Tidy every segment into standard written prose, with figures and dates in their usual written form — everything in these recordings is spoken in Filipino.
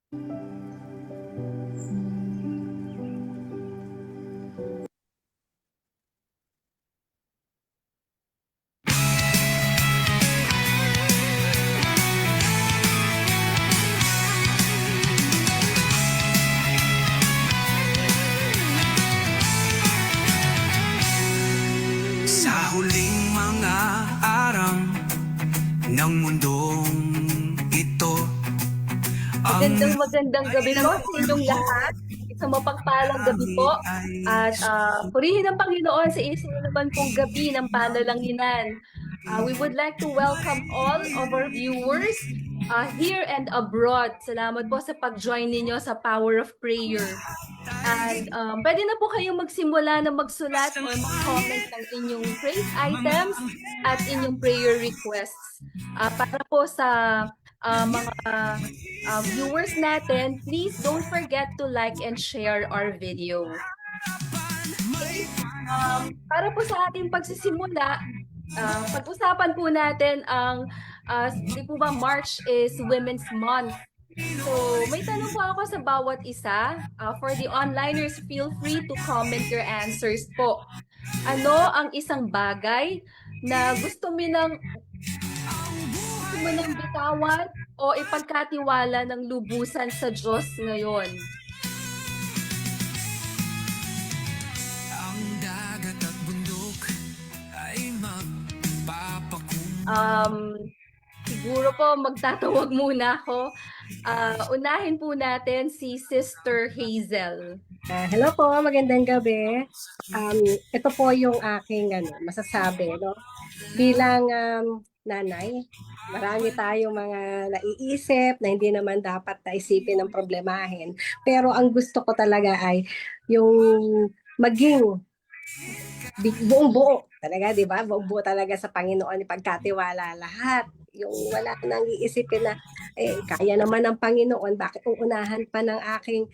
Sa huling mga araw ng mundong ito, Magandang gabi po sa inyong lahat. Isang mapagpalang gabi po. At purihin ang Panginoon sa isa na naman pong gabi ng panalanginan. We would like to welcome all of our viewers here and abroad. Salamat po sa pag-join ninyo sa Power of Prayer. And pwede na po kayong magsimula na magsulat o mag-comment ng inyong praise items at inyong prayer requests. Para po sa mga viewers natin, please don't forget to like and share our video. Okay? Para po sa ating pagsisimula, pag-usapan po natin ang, di po ba, March is Women's Month. So, may tanong po ako sa bawat isa. For the onliners, feel free to comment your answers po. Ano ang isang bagay na gusto mo nang bitawan o ipagkatiwala ng lubusan sa Diyos ngayon? ang dagat at bundok ay Siguro po magtatawag muna ako. Unahin po natin si Sister Hazel. Hello po, magandang gabi. Ito po yung aking masasabi, no? Bilang nanay, marami tayong mga naiisip na hindi naman dapat naisipin ng problemahin. Pero ang gusto ko talaga ay yung maging buong-buo talaga, di ba? Buong-buo talaga sa Panginoon, ipagkatiwala lahat. Yung wala nang iisipin na, kaya naman ng Panginoon, bakit uunahan pa ng aking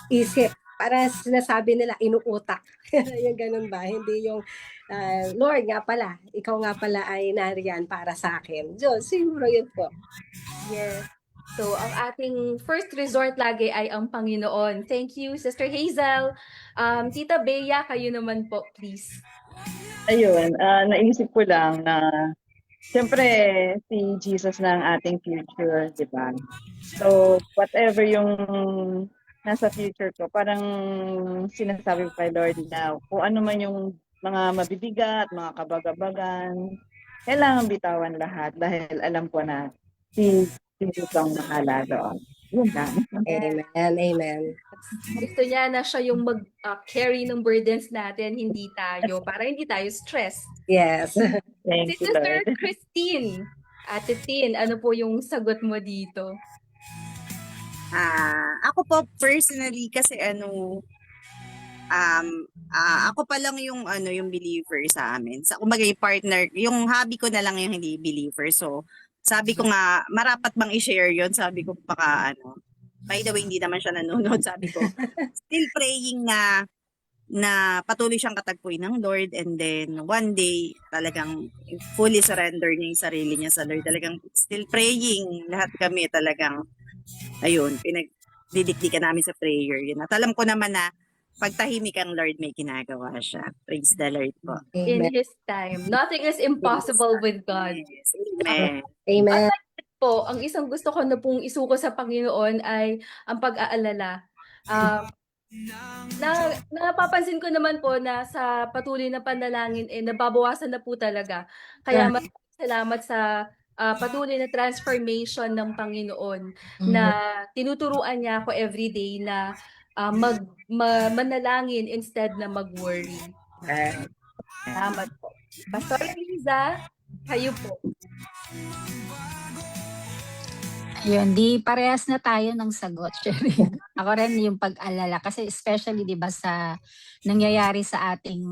isip? Para sinasabi nila, inuutak. Yung ganun ba? Hindi yung, Lord nga pala, ikaw nga pala ay nariyan para sa akin. So, siguro yun po. Yes. So, ang ating first resort lagi ay ang Panginoon. Thank you, Sister Hazel. Tita Bea, kayo naman po, please. Ayun, naisip ko lang na siyempre si Jesus na ang ating future, di ba? So, whatever yung nasa future ko, parang sinasabi ko kay Lord na kung ano man yung mga mabibigat, mga kabagabagan, kailangan bitawan lahat dahil alam ko na si Jesus ang mahala doon. Yun lang. Amen, amen. Gusto niya na siya yung mag-carry ng burdens natin, hindi tayo, para hindi tayo stress. Yes. Thank Si you, Sister Lord. Christine, Ate Tin, ano po yung sagot mo dito? Ako po personally kasi ako pa lang yung yung believer sa amin. Sa kumbaga yung partner, yung hobby ko na lang yung hindi believer. So, sabi ko nga, marapat bang i-share yon. Sabi ko baka by the way, hindi naman siya nanonood. Sabi ko, still praying na patuloy siyang katagpuin ng Lord, and then one day talagang fully surrender niya yung sarili niya sa Lord. Talagang still praying. Lahat kami talagang ayun, pinagdidikdikan namin sa prayer. Yun. At alam ko naman na pag tahimik ang Lord, may ginagawa siya. Praise the Lord po. In Amen. His time. Nothing is impossible with God. Yes. Amen. Amen. Po, ang isang gusto ko na pong isuko sa Panginoon ay ang pag-aalala. Napapansin ko naman po na sa patuloy na panalangin, nababawasan na po talaga. Kaya maraming salamat sa patuloy na transformation ng Panginoon na tinuturuan niya ako everyday na manalangin instead na mag-worry. Salamat po. Pastor Liza, kayo po. Ayun, di parehas na tayo ng sagot, Sherry. Ako rin yung pag-alala kasi especially 'di ba sa nangyayari sa ating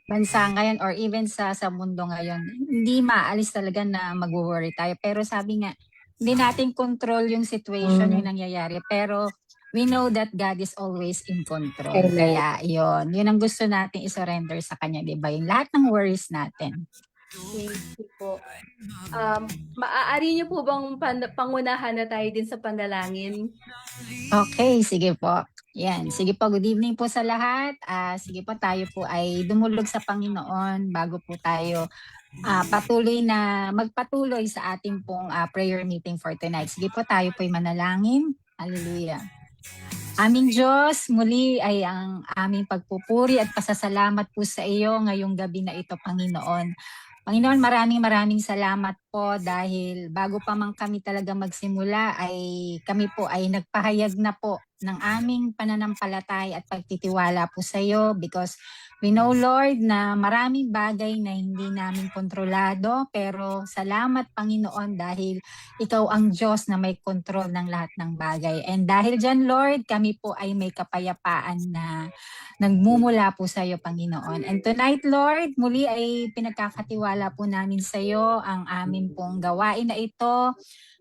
bansa ngayon or even sa mundo ngayon, hindi maalis talaga na mag-worry tayo. Pero sabi nga, hindi natin control yung situation, yung nangyayari. Pero we know that God is always in control. Amen. Kaya yun ang gusto natin i-surrender sa Kanya, 'di ba? Yung lahat ng worries natin. Thank you po. Maaari niyo po bang pangunahan na tayo din sa panalangin? Okay, sige po. Yan, sige po, good evening po sa lahat. Sige po, tayo po ay dumulog sa Panginoon bago po tayo magpatuloy sa ating pong prayer meeting for tonight. Sige po, tayo po'y manalangin. Hallelujah. Aming Diyos, muli ay ang aming pagpupuri at pasasalamat po sa iyo ngayong gabi na ito, Panginoon. Panginoon, maraming salamat po dahil bago pa man kami talaga magsimula ay kami po ay nagpahayag na po ng aming pananampalatay at pagtitiwala po sa iyo because we know, Lord, na maraming bagay na hindi namin kontrolado pero salamat, Panginoon, dahil ikaw ang Diyos na may kontrol ng lahat ng bagay. And dahil dyan, Lord, kami po ay may kapayapaan na nagmumula po sa iyo, Panginoon. And tonight, Lord, muli ay pinagkakatiwala po namin sa iyo ang amin pong gawain na ito.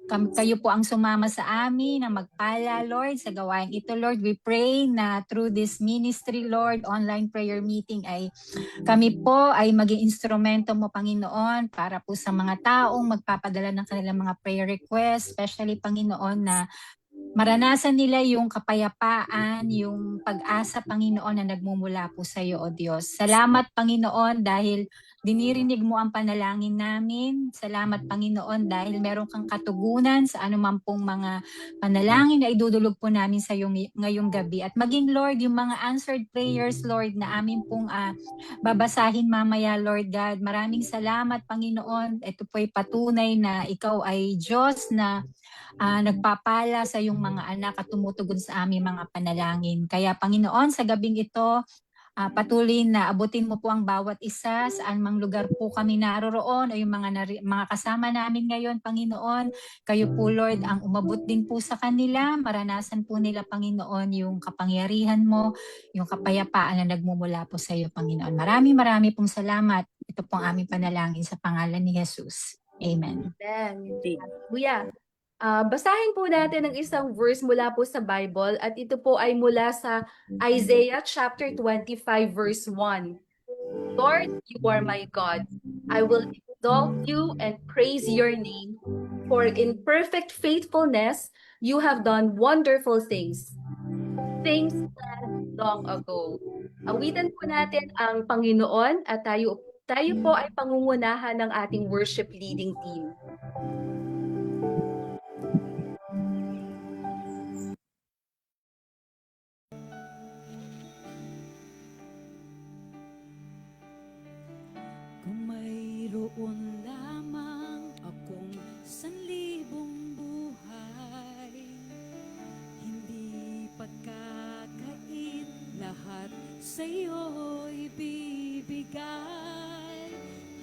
Kayo po ang sumama sa amin na magpala, Lord, sa gawain ito, Lord. We pray na through this ministry, Lord, online prayer meeting ay kami po ay maging instrumento mo, Panginoon, para po sa mga taong magpapadala ng kanilang mga prayer requests, especially, Panginoon, na maranasan nila yung kapayapaan, yung pag-asa, Panginoon, na nagmumula po sa iyo, O Diyos. Salamat, Panginoon, dahil dinirinig mo ang panalangin namin. Salamat, Panginoon, dahil meron kang katugunan sa anuman pong mga panalangin na idudulog po namin sa iyo ngayong gabi. At maging, Lord, yung mga answered prayers, Lord, na amin pong babasahin mamaya, Lord God. Maraming salamat, Panginoon. Ito po ay patunay na ikaw ay Diyos na nagpapala sa iyong mga anak at tumutugon sa aming mga panalangin. Kaya, Panginoon, sa gabing ito, patuloy na abutin mo po ang bawat isa saan mang lugar po kami naroroon o yung mga kasama namin ngayon, Panginoon. Kayo po, Lord, ang umabot din po sa kanila. Maranasan po nila, Panginoon, yung kapangyarihan mo, yung kapayapaan na nagmumula po sa iyo, Panginoon. Marami pong salamat. Ito pong aming panalangin sa pangalan ni Jesus. Amen. Amen. Hallelujah. Basahin po natin ang isang verse mula po sa Bible at ito po ay mula sa Isaiah chapter 25 verse 1. Lord, you are my God. I will exalt you and praise your name. For in perfect faithfulness, you have done wonderful things. Things planned long ago. Awitan po natin ang Panginoon at tayo po ay pangungunahan ng ating worship leading team. Kung mayroon lamang akong 1,000 buhay, hindi pagkakait lahat sa'yo'y bibigay.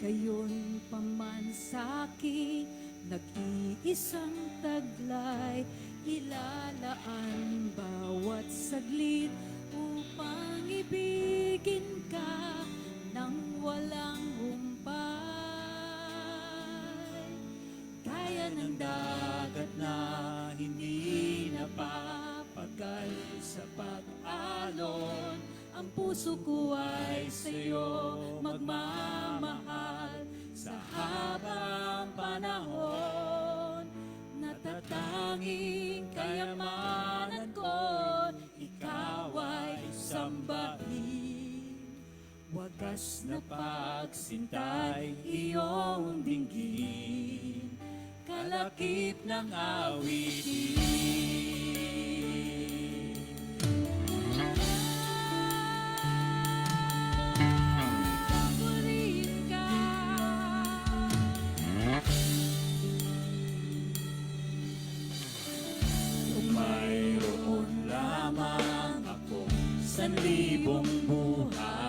Gayon pa man sa'kin, nag-iisang taglay, ilalaan bawat saglit upang ibigin ka nang walang humpay. Kaya ng dagat na hindi napapagal sa pag-alon, ang puso ko ay sa'yo magmamahal sa habang panahon. Natatanging kayamanan ko, ikaw ay sambahin. Wagas na pagsintay, iyong dinggin, kalakip ng awitin. Paborin ka. Kung mayroon lamang akong 1,000 buhay,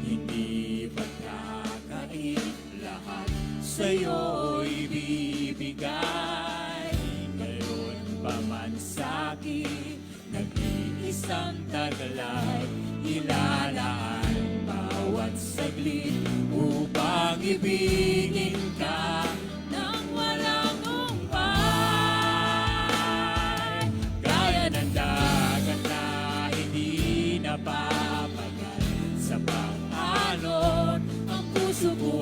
hindi pagkakait lahat sa'yo'y bibigay. Ngayon pa man sa'kin, nag-iisang taglay, ilalaan bawat saglit upang ibigin ka nang walang humpay. Gaya ng dagat na hindi napapagal sa pag-alon, ang puso ko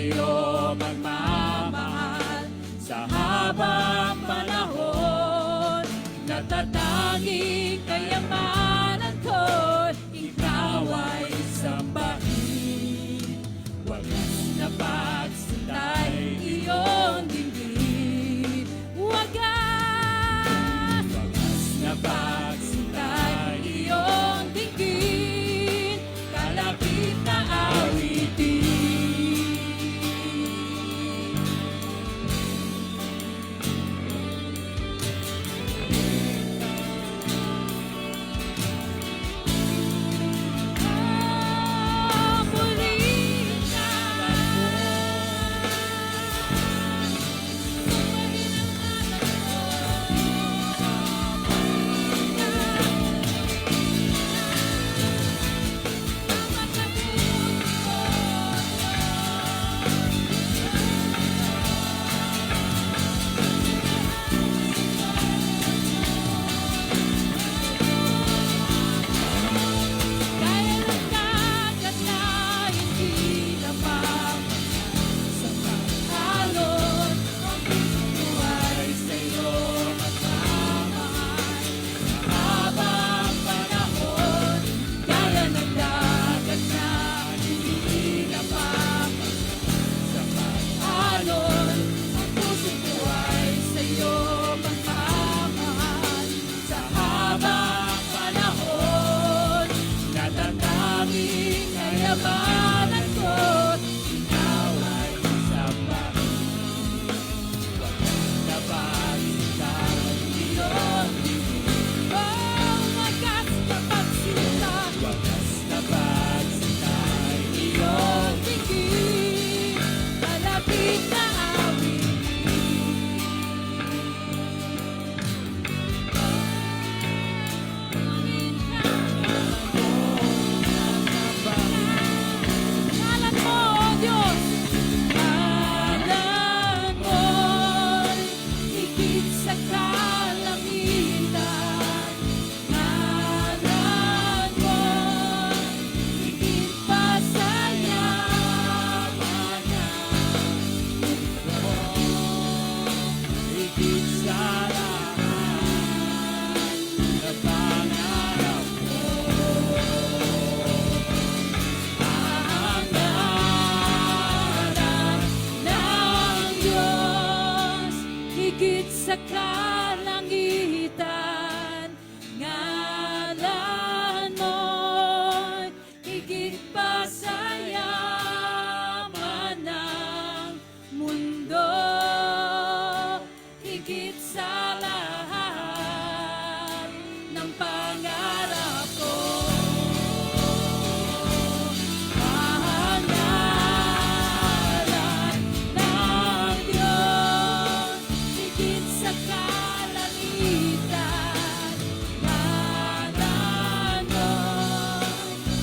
sa'yo magmamahal sa habang panahon. Natatanging kayamanan ko, ikaw ay sambahin. Wagas na pagsitay iyong dinggin. Wagas na pagsitay iyong dinggin. Kalapit na awitin. Kayamanan ko, ikaw ay sambahin. Wagas na pagsitay iyong dinggin. Wagas na pagsitay. Wagas na pagsitay iyong dinggin. Kalapit na ngalan mo, Diyos. Ngalan mo'y higit sa kalangitan. Ngalan mo'y higit pa sa yaman ng mundo. Higit sa lahat na pangarap mo. Ang ngalan ng Diyos, higit sa kalangitan. Ngalan mo'y higit pa sa yaman ng mundo. Higit sa lahat ng pangarap ko. Ang ngalan ng Diyos, higit sa kalangitan. Ngalan mo'y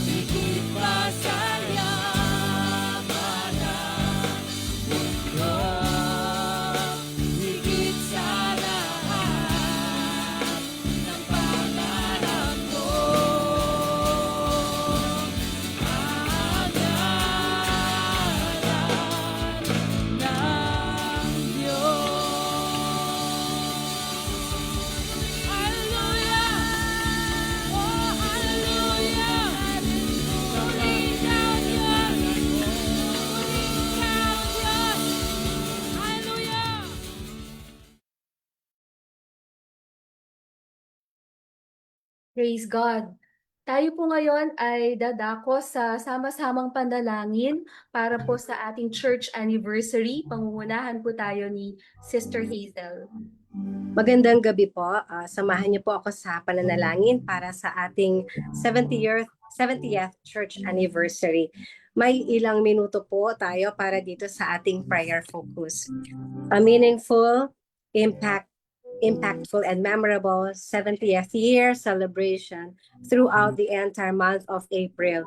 higit pa sa yaman ng mundo. Higit sa lahat ng pangarap ko. Ang ngalan ng Diyos. Hallelujah! Oh, hallelujah! Purihin ka, Diyos! Purihin ka, Diyos! Hallelujah! Praise God. Tayo po ngayon ay dadako sa sama-samang panalangin para po sa ating church anniversary. Pangungunahan po tayo ni Sister Hazel. Magandang gabi po. Samahan niyo po ako sa pananalangin para sa ating 70th church anniversary. May ilang minuto po tayo para dito sa ating prayer focus. A meaningful, impactful, and memorable 70th year celebration throughout the entire month of April.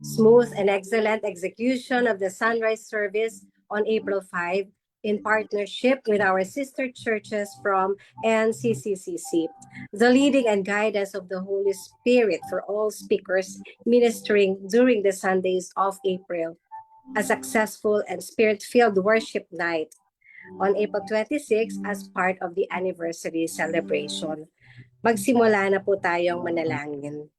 Smooth and excellent execution of the sunrise service on April 5 in partnership with our sister churches from NCCCC. The leading and guidance of the Holy Spirit for all speakers ministering during the Sundays of April. a successful and spirit-filled worship night on April 26 as part of the anniversary celebration. Magsimula na po tayong manalangin.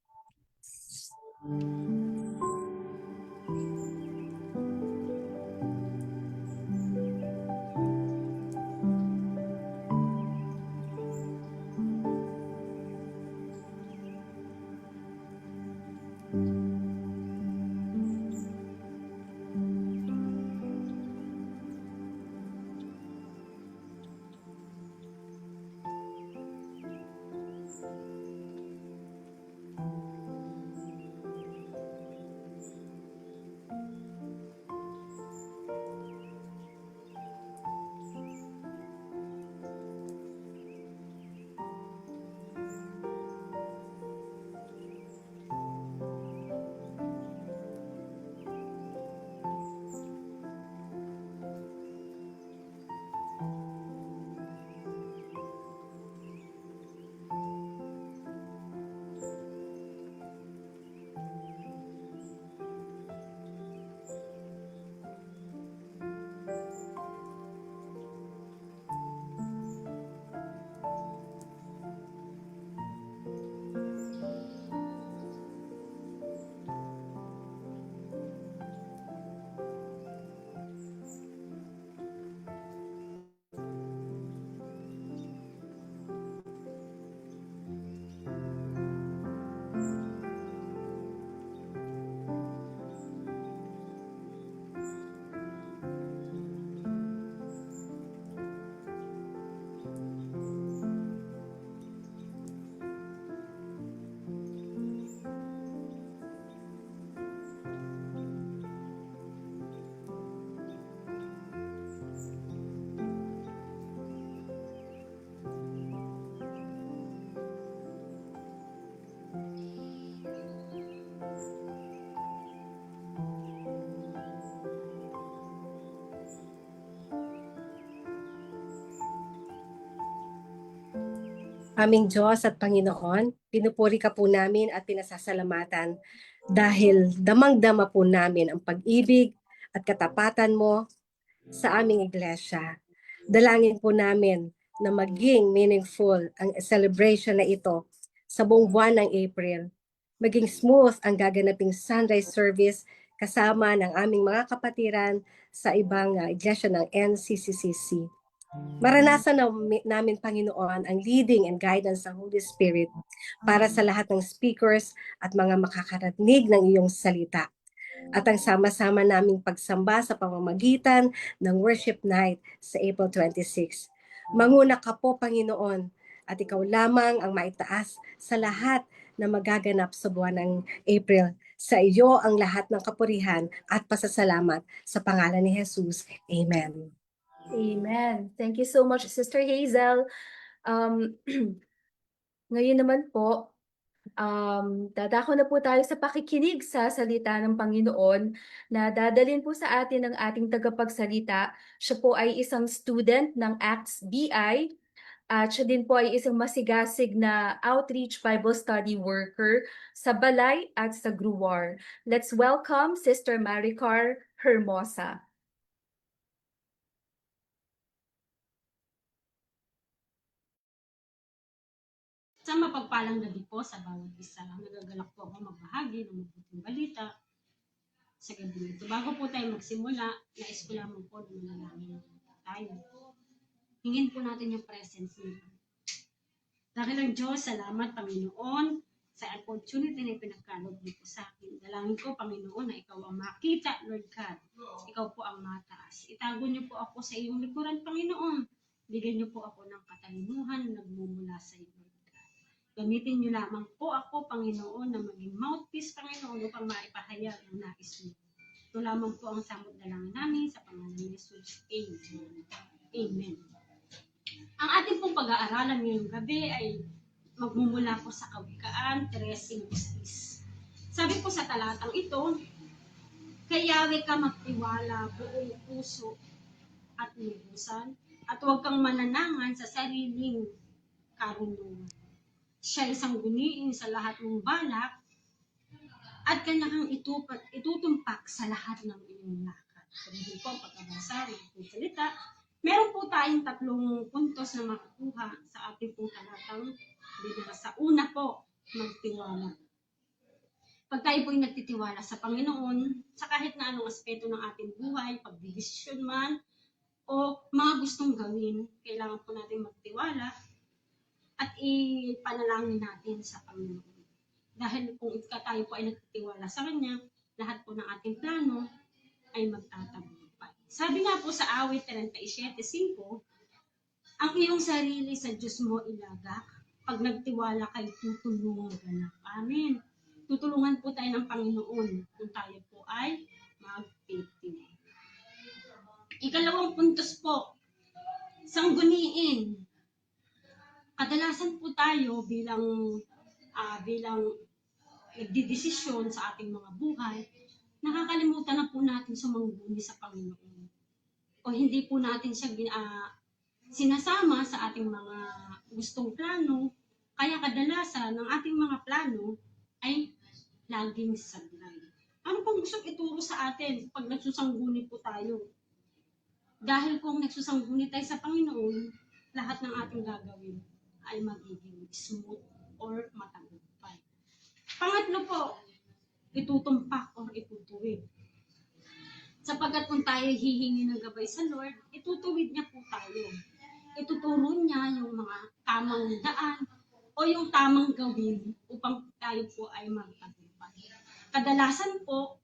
Aming Diyos at Panginoon, pinupuri ka po namin at pinasasalamatan dahil damang-dama po namin ang pag-ibig at katapatan mo sa aming iglesia. Dalangin po namin na maging meaningful ang celebration na ito sa buong buwan ng April. Maging smooth ang gaganaping sunrise service kasama ng aming mga kapatiran sa ibang iglesia ng NCCCC. Maranasan namin, Panginoon, ang leading and guidance ng Holy Spirit para sa lahat ng speakers at mga makakarinig ng iyong salita. At ang sama-sama naming pagsamba sa pamamagitan ng worship night sa April 26. Manguna ka po, Panginoon, at ikaw lamang ang maitaas sa lahat na magaganap sa buwan ng April. Sa iyo ang lahat ng kapurihan at pasasalamat sa pangalan ni Jesus. Amen. Amen. Thank you so much, Sister Hazel. Ngayon naman po, dadako na po tayo sa pakikinig sa salita ng Panginoon na dadalhin po sa atin ng ating tagapagsalita. Siya po ay isang student ng Acts BI at siya din po ay isang masigasig na outreach Bible study worker sa Balay at sa Gruwar. Let's welcome Sister Maricar Hermosa. Sa mapagpalang gabi po sa bawat isa, nagagalak po ako magbahagi ng mabuting balita sa gabi nito. Bago po tayo magsimula, nais ko lamang po na manalangin tayo. Hingin po natin yung presence nito. Dahil ang Diyos, salamat Panginoon sa opportunity na pinagkaloob niyo po sa akin. Dalangin ko Panginoon na ikaw ang makita, Lord God. Ikaw po ang mataas. Itago niyo po ako sa iyong likuran, Panginoon. Bigyan niyo po ako ng katalinuhan na nagmumula sa iyo. Gamitin niyo lamang po ako, Panginoon, na maging mouthpiece, Panginoon, upang maipahayag ang nais niyo. Ito lamang po ang samot dalangin namin sa pangalan ni Jesus. Amen. Amen. Ang ating pong pag-aaralan ngayong gabi ay magmumula po sa Kawikaan 13:6. Sabi po sa talatang ito, kay Yahweh ka magtiwala buong puso at lubusan, at huwag kang mananangan sa sariling karunungan. Siya isang guniin sa lahat ng balak at kanyang itutumpak sa lahat ng iyong ating lakad. Purihin po ang pagkabasa ng ating salita. Meron po tayong 3 puntos na makukuha sa ating pong talatang binasa. Sa una po, magtiwala. Pag tayo po'y nagtitiwala sa Panginoon, sa kahit na anong aspeto ng ating buhay, pagdidesisyon man, o mga gustong gawin, kailangan po natin magtiwala at ipanalangin natin sa Panginoon. Dahil kung tayo po ay nagtitiwala sa Kanya, lahat po ng ating plano ay magtatagumpay. Sabi nga po sa awit 37:5, ang iyong sarili sa Diyos mo ilagak, pag nagtiwala kay tutulungan ka na. Amen. Tutulungan po tayo ng Panginoon kung tayo po ay magtitiwala. Ikalawang puntos po, sangguniin. Kadalasan po tayo bilang nagdidesisyon sa ating mga buhay, nakakalimutan na po natin sumangguni sa Panginoon. O hindi po natin siya sinasama sa ating mga gustong plano, kaya kadalasan ng ating mga plano ay laging sablay. Ano pong gusto ituro sa atin pag nagsusangguni po tayo? Dahil kung nagsusangguni tayo sa Panginoon, lahat ng ating gagawin ay magiging smooth or matagumpay. Pangatlo po, itutumpak or itutuwid. Sapagkat kung tayo hihingi ng gabay sa Lord, itutuwid niya po tayo. Ituturo niya yung mga tamang daan o yung tamang gawin upang tayo po ay magtagumpay. Kadalasan po,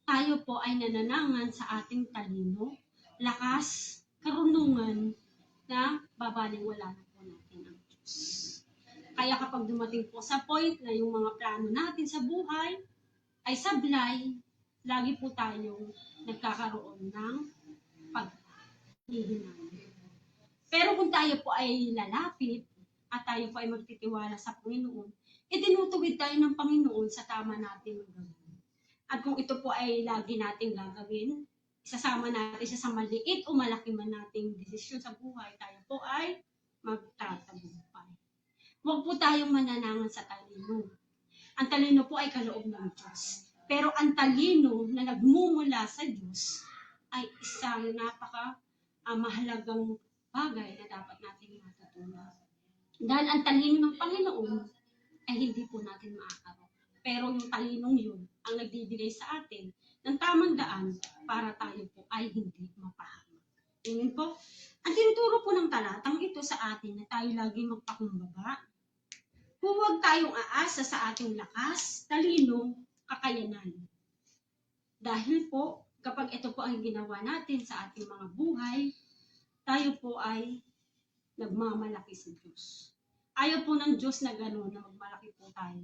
tayo po ay nananangan sa ating talino, lakas, karunungan na babaliwala na po natin ang Diyos. Kaya kapag dumating po sa point na yung mga plano natin sa buhay ay sablay, lagi po tayong nagkakaroon ng paghihinayang. Pero kung tayo po ay lalapit at tayo po ay magtitiwala sa Panginoon, itinutuwid tayo ng Panginoon sa tama nating gawin. At kung ito po ay lagi nating gagawin, isasama natin siya sa maliit o malaki man nating desisyon sa buhay, tayo po ay magtatagumpay. Huwag po tayong mananangan sa talino. Ang talino po ay kaloob ng Diyos. Pero ang talino na nagmumula sa Diyos ay isang mahalagang bagay na dapat natin matutunan. Dahil ang talino ng Panginoon ay hindi po natin maakaroon. Pero yung talinong yun ang nagbibigay sa atin ng tamang daan para tayo po ay hindi mapahamak. Amen po? Ang tinuturo po ng talatang ito sa atin na tayo lagi magpakumbaba. Huwag tayong aasa sa ating lakas, talino, kakayanan. Dahil po, kapag ito po ang ginawa natin sa ating mga buhay, tayo po ay nagmamalaki sa Diyos. Ayaw po ng Diyos na gano'n na magmalaki po tayo.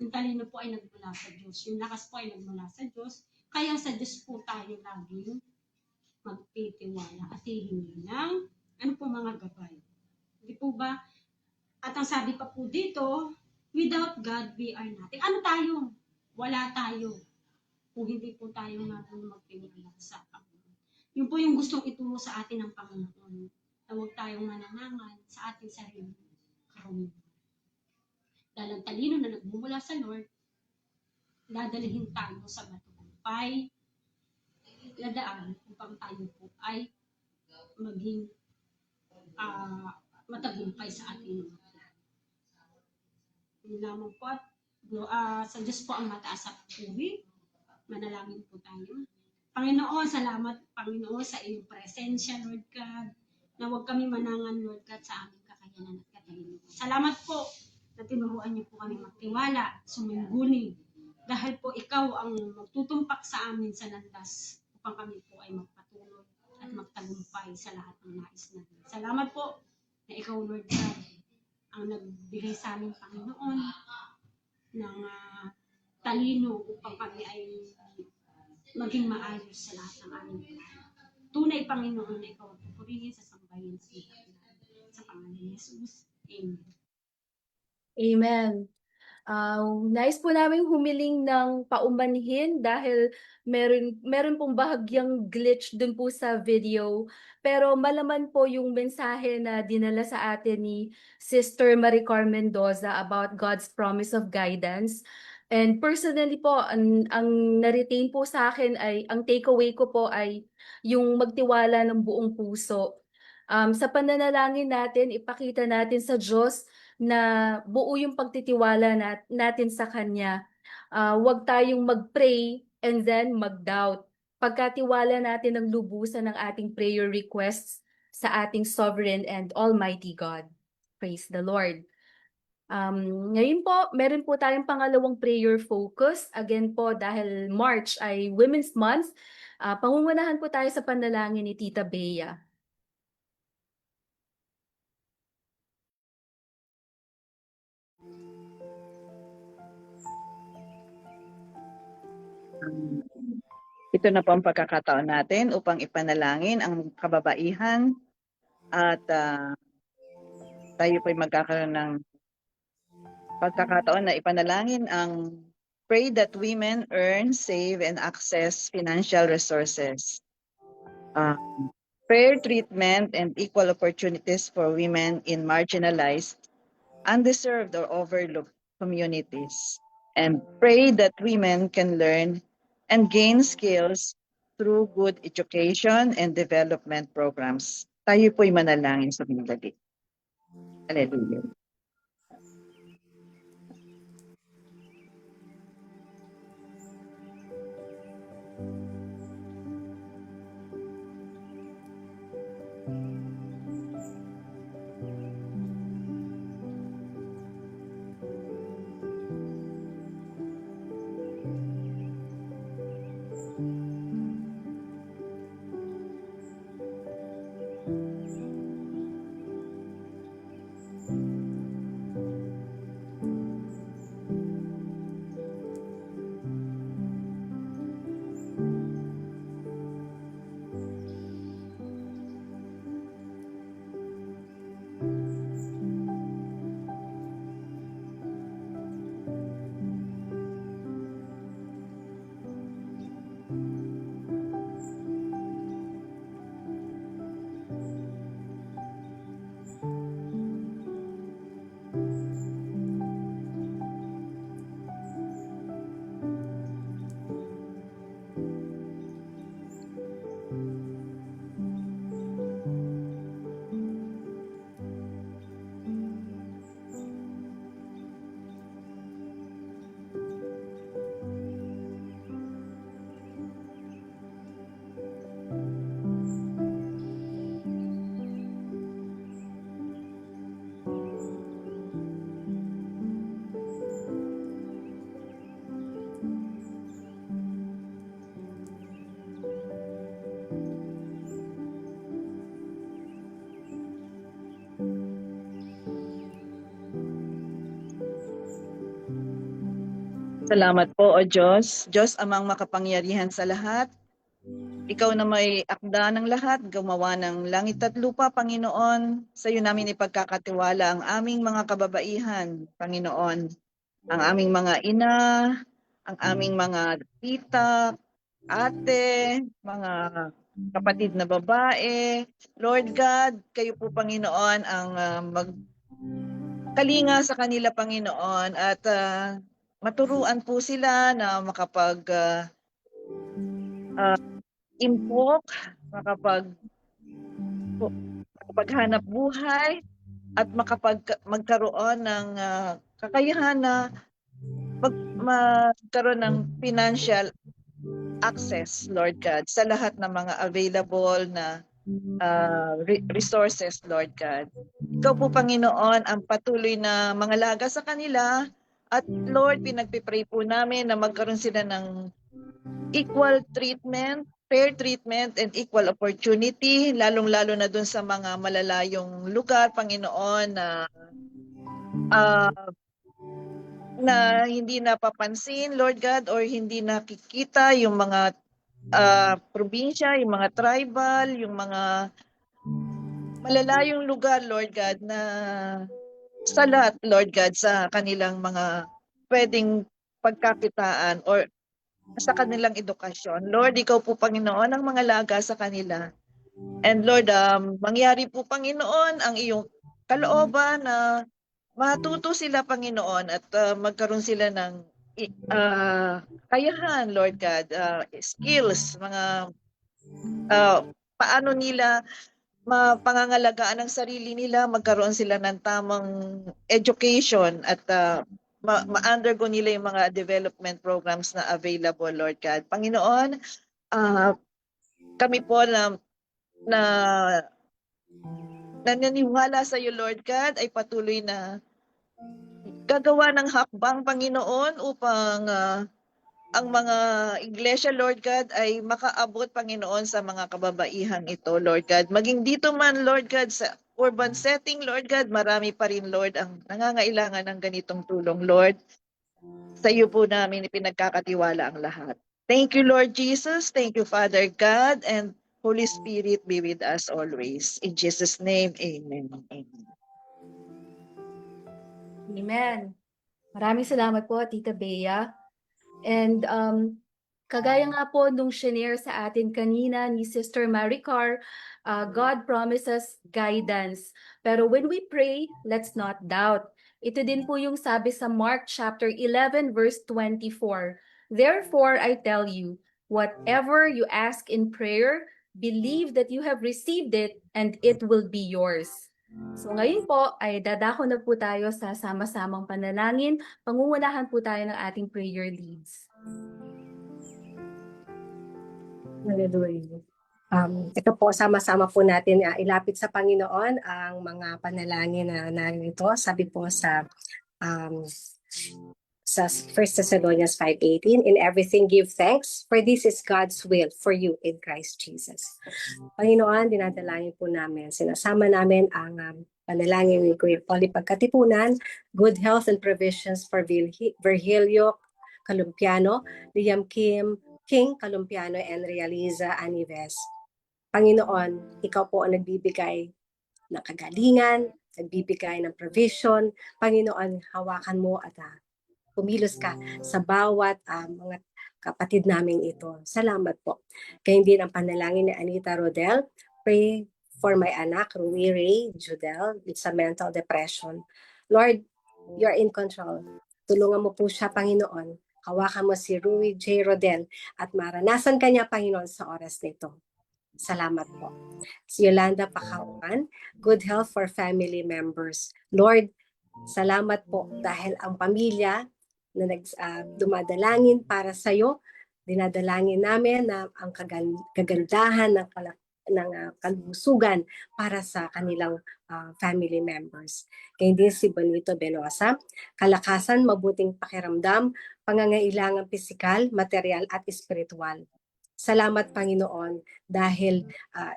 Yung talino po ay nagmula sa Diyos. Yung lakas po ay nagmula sa Diyos. Kaya sa Diyos po tayo laging magtitiwala at hihingi ng mga gabay. Hindi po ba? At ang sabi pa po dito, without God, we are nothing. Ano tayo? Wala tayo. Kung hindi po tayo magtiwala sa Panginoon. Yun po yung gustong ituro sa atin ng Panginoon. Na huwag tayong mananangan sa ating sarili karunungan. Dahil ang talino na nagmumula sa Lord, dadalhin tayo sa matagumpay na daan upang tayo po ay maging matagumpay sa ating mga plano. Yun lamang po at sa Diyos po ang mataas at puri. Manalangin po tayo. Panginoon, salamat Panginoon sa iyong presensya, Lord God, na huwag kami manangan, Lord God, sa aming kakayanan at katalino. Salamat po na tinuruan niyo po kami magtiwala, sumungguni, dahil po ikaw ang magtutumpak sa amin sa landas upang kami po ay magpatuloy at magtagumpay sa lahat ng nais natin. Salamat po na ikaw, Lord God, ang nagbigay sa amin, Panginoon, ng talino upang kami ay maging maayos sa lahat ng aming buhay. Tunay, Panginoon, na ikaw ang pupurihin sa sambahin sa pangalan ni Jesus. Amen. Amen. Nais po namin humiling ng paumanhin dahil meron pong bahagyang glitch dun po sa video. Pero malaman po yung mensahe na dinala sa atin ni Sister Maricar Mendoza about God's promise of guidance. And personally po, ang na-retain po sa akin ay, ang takeaway ko po ay yung magtiwala ng buong puso. Sa pananalangin natin, ipakita natin sa Diyos na buo yung pagtitiwala natin sa Kanya. Huwag tayong mag-pray and then mag-doubt. Pagkatiwala natin ng lubusan ng ating prayer requests sa ating sovereign and almighty God. Praise the Lord. Ngayon po, meron po tayong pangalawang prayer focus. Again po, dahil March ay Women's Month, pangungunahan po tayo sa panalangin ni Tita Bea. Ito na po ang pagkakataon natin upang ipanalangin ang kababaihan at tayo po'y magkakaroon ng pagkakataon na ipanalangin ang pray that women earn, save, and access financial resources. Fair treatment and equal opportunities for women in marginalized, undeserved, or overlooked communities. And pray that women can learn and gain skills through good education and development programs. Tayo po'y manalangin sa mga. Hallelujah. Salamat po, O Diyos. Diyos amang makapangyarihan sa lahat. Ikaw na may akda ng lahat, gumawa ng langit at lupa, Panginoon. Sa iyo namin ipagkakatiwala ang aming mga kababaihan, Panginoon. Ang aming mga ina, ang aming mga tita, ate, mga kapatid na babae. Lord God, kayo po, Panginoon, ang magkalinga sa kanila, Panginoon, at maturuan po sila na makapag-impok, makapaghanap buhay, at magkaroon ng kakayahan na magkaroon ng financial access, Lord God, sa lahat ng mga available na resources, Lord God. Ikaw po, Panginoon, ang patuloy na mangalaga sa kanila. At Lord, pinagpipray po namin na magkaroon sila ng equal treatment, fair treatment, and equal opportunity, lalong-lalo na dun sa mga malalayong lugar, Panginoon, na hindi napapansin, Lord God, or hindi nakikita yung mga probinsya, yung mga tribal, yung mga malalayong lugar, Lord God, na sa lahat, Lord God, sa kanilang mga pwedeng pagkakitaan or sa kanilang edukasyon. Lord, ikaw po, Panginoon, ang mga laga sa kanila. And Lord, mangyari po, Panginoon, ang iyong kalooban na matuto sila, Panginoon, at magkaroon sila ng kayahan, Lord God, skills, mga paano nila mapangangalagaan ang sarili nila, magkaroon sila ng tamang education at ma-undergo nila yung mga development programs na available, Lord God. Panginoon, kami po na naniniwala sa iyo, Lord God, ay patuloy na gagawa ng hakbang, Panginoon, upang ang mga iglesia, Lord God, ay makaabot, Panginoon, sa mga kababaihang ito, Lord God. Maging dito man, Lord God, sa urban setting, Lord God, marami pa rin, Lord, ang nangangailangan ng ganitong tulong, Lord. Sa iyo po namin ipinagkakatiwala ang lahat. Thank you, Lord Jesus. Thank you, Father God, and Holy Spirit be with us always. In Jesus' name, amen. Amen. Amen. Maraming salamat po, Tita Bea. And kagaya nga po nung shinare sa atin kanina ni Sister Maricar, God promises guidance. Pero when we pray, let's not doubt. Ito din po yung sabi sa Mark chapter 11 verse 24. Therefore, I tell you, whatever you ask in prayer, believe that you have received it and it will be yours. So ngayon po ay dadako na po tayo sa sama-samang panalangin. Pangungunahan po tayo ng ating prayer leads. Hallelujah. Ito po, sama-sama po natin ilapit sa Panginoon ang mga panalangin na ito. Sabi po sa 1 Thessalonians 5:18, in everything give thanks, for this is God's will for you in Christ Jesus. Panginoon, dinadalangin po namin, sinasama namin ang panalangin ni Kuya Polly Pagkatipunan, good health and provisions for Virgilio Calumpiano, Liam King Calumpiano, and Realiza Anives. Panginoon, ikaw po ang nagbibigay ng kagalingan, nagbibigay ng provision. Panginoon, hawakan mo at pumilos ka sa bawat mga kapatid namin ito. Salamat po. Kaya din ang panalangin ni Anita Rodel, pray for my anak, Rui Ray Judel, with sa mental depression. Lord, you're in control. Tulungan mo po siya, Panginoon. Hawakan mo si Rui J. Rodel at maranasan kanya, Panginoon, sa oras nito. Salamat po. Si Yolanda Pakawan, good health for family members. Lord, salamat po dahil ang pamilya na dumadalangin para sa iyo, dinadalangin namin na ang kagandahan ng kalusugan para sa kanilang family members. Kaya din si Bonito Benosa, kalakasan, mabuting pakiramdam, pangangailangan pisikal, material at espiritual. Salamat, Panginoon, dahil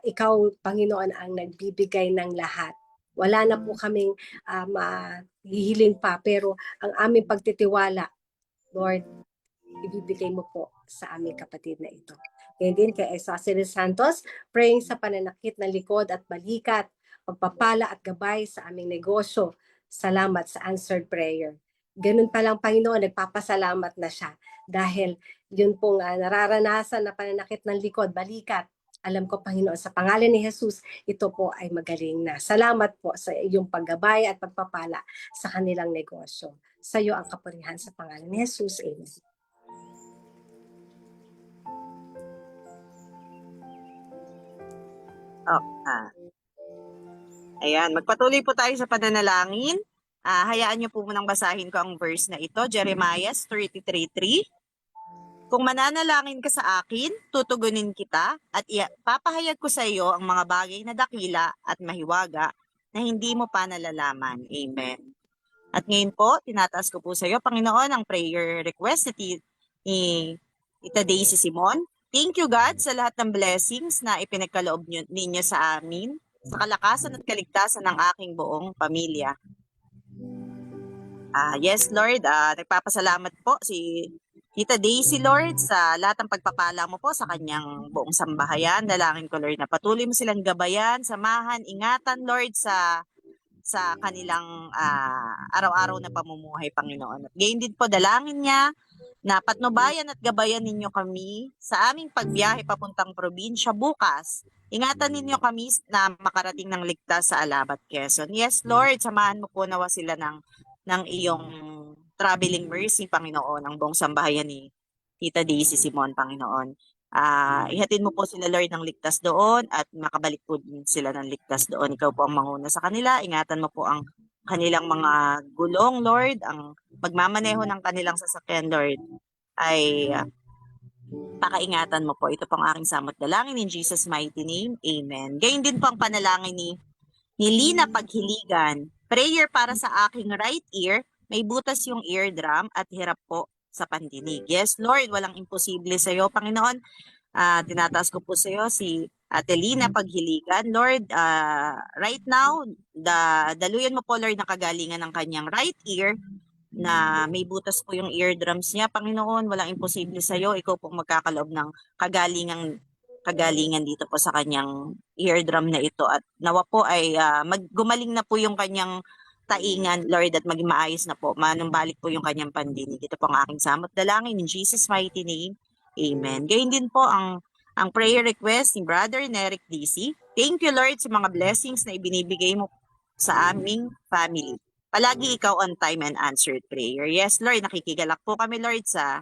ikaw, Panginoon, ang nagbibigay ng lahat. Wala na po kaming mahihiling pa, pero ang aming pagtitiwala, Lord, ibibigay mo po sa aming kapatid na ito. Kaya din kay Isosceles Santos, praying sa pananakit ng likod at balikat, pagpapala at gabay sa aming negosyo. Salamat sa answered prayer. Ganun pa lang, Panginoon, nagpapasalamat na siya dahil yun pong nararanasan na pananakit ng likod, balikat. Alam ko, Panginoon, sa pangalan ni Jesus, ito po ay magaling na. Salamat po sa iyong paggabay at pagpapala sa kanilang negosyo. Sa iyo ang kapurihan sa pangalan ni Jesus. Amen. Ayan, magpatuloy po tayo sa pananalangin. Hayaan niyo po munang basahin ko ang verse na ito, Jeremiah 33:3. Kung mananalangin ka sa akin, tutugunin kita at papahayag ko sa iyo ang mga bagay na dakila at mahiwaga na hindi mo pa nalalaman. Amen. At ngayon po, tinataas ko po sa iyo, Panginoon, ang prayer request ni Tita Daisy Simon. Thank you, God, sa lahat ng blessings na ipinagkaloob ninyo sa amin, sa kalakasan at kaligtasan ng aking buong pamilya. Yes, Lord, nagpapasalamat po si Tita Daisy, Lord, sa lahat ng pagpapala mo po sa kanyang buong sambahayan. Dalangin ko, Lord, na patuloy mo silang gabayan, samahan, ingatan, Lord, sa kanilang araw-araw na pamumuhay, Panginoon. At gayon din po, dalangin niya na patnubayan at gabayan ninyo kami sa aming pagbiyahe papuntang probinsya bukas. Ingatan ninyo kami na makarating ng ligtas sa Alabat, Quezon. Yes, Lord, samahan mo po nawa sila ng iyong traveling mercy, Panginoon, ang buong sambahayan ni Tita Daisy Simon, Panginoon. Ihatid mo po sila, Lord, ng ligtas doon at makabalik po din sila ng ligtas doon. Ikaw po ang manguna sa kanila. Ingatan mo po ang kanilang mga gulong, Lord. Ang pagmamaneho ng kanilang sasakyan, Lord, ay pakaingatan mo po. Ito po ang aking samot dalangin in Jesus' mighty name. Amen. Gayun din po ang panalangin ni Lina Paghiligan. Prayer para sa aking right ear. May butas yung eardrum at hirap po sa pandinig. Yes, Lord, walang imposible sa iyo, Panginoon. Tinataas ko po sa iyo si Ate Lina Paghiligan. Lord, right now, daluyan mo po, Lord, na kagalingan ng kanyang right ear na may butas po yung eardrums niya. Panginoon, walang imposible sa iyo. Ikaw po magkakaloob ng kagalingan dito po sa kanyang eardrum na ito. At nawa po ay gumaling na po yung kanyang taingan, Lord, at maging maayos na po. Manumbalik po yung kanyang pandinig. Ito po ang aking samot dalangin in Jesus' mighty name. Amen. Gayun din po ang prayer request ni Brother Neric DC. Thank you, Lord, sa mga blessings na ibinibigay mo sa aming family. Palagi ikaw on time and answered prayer. Yes, Lord, nakikigalak po kami, Lord, sa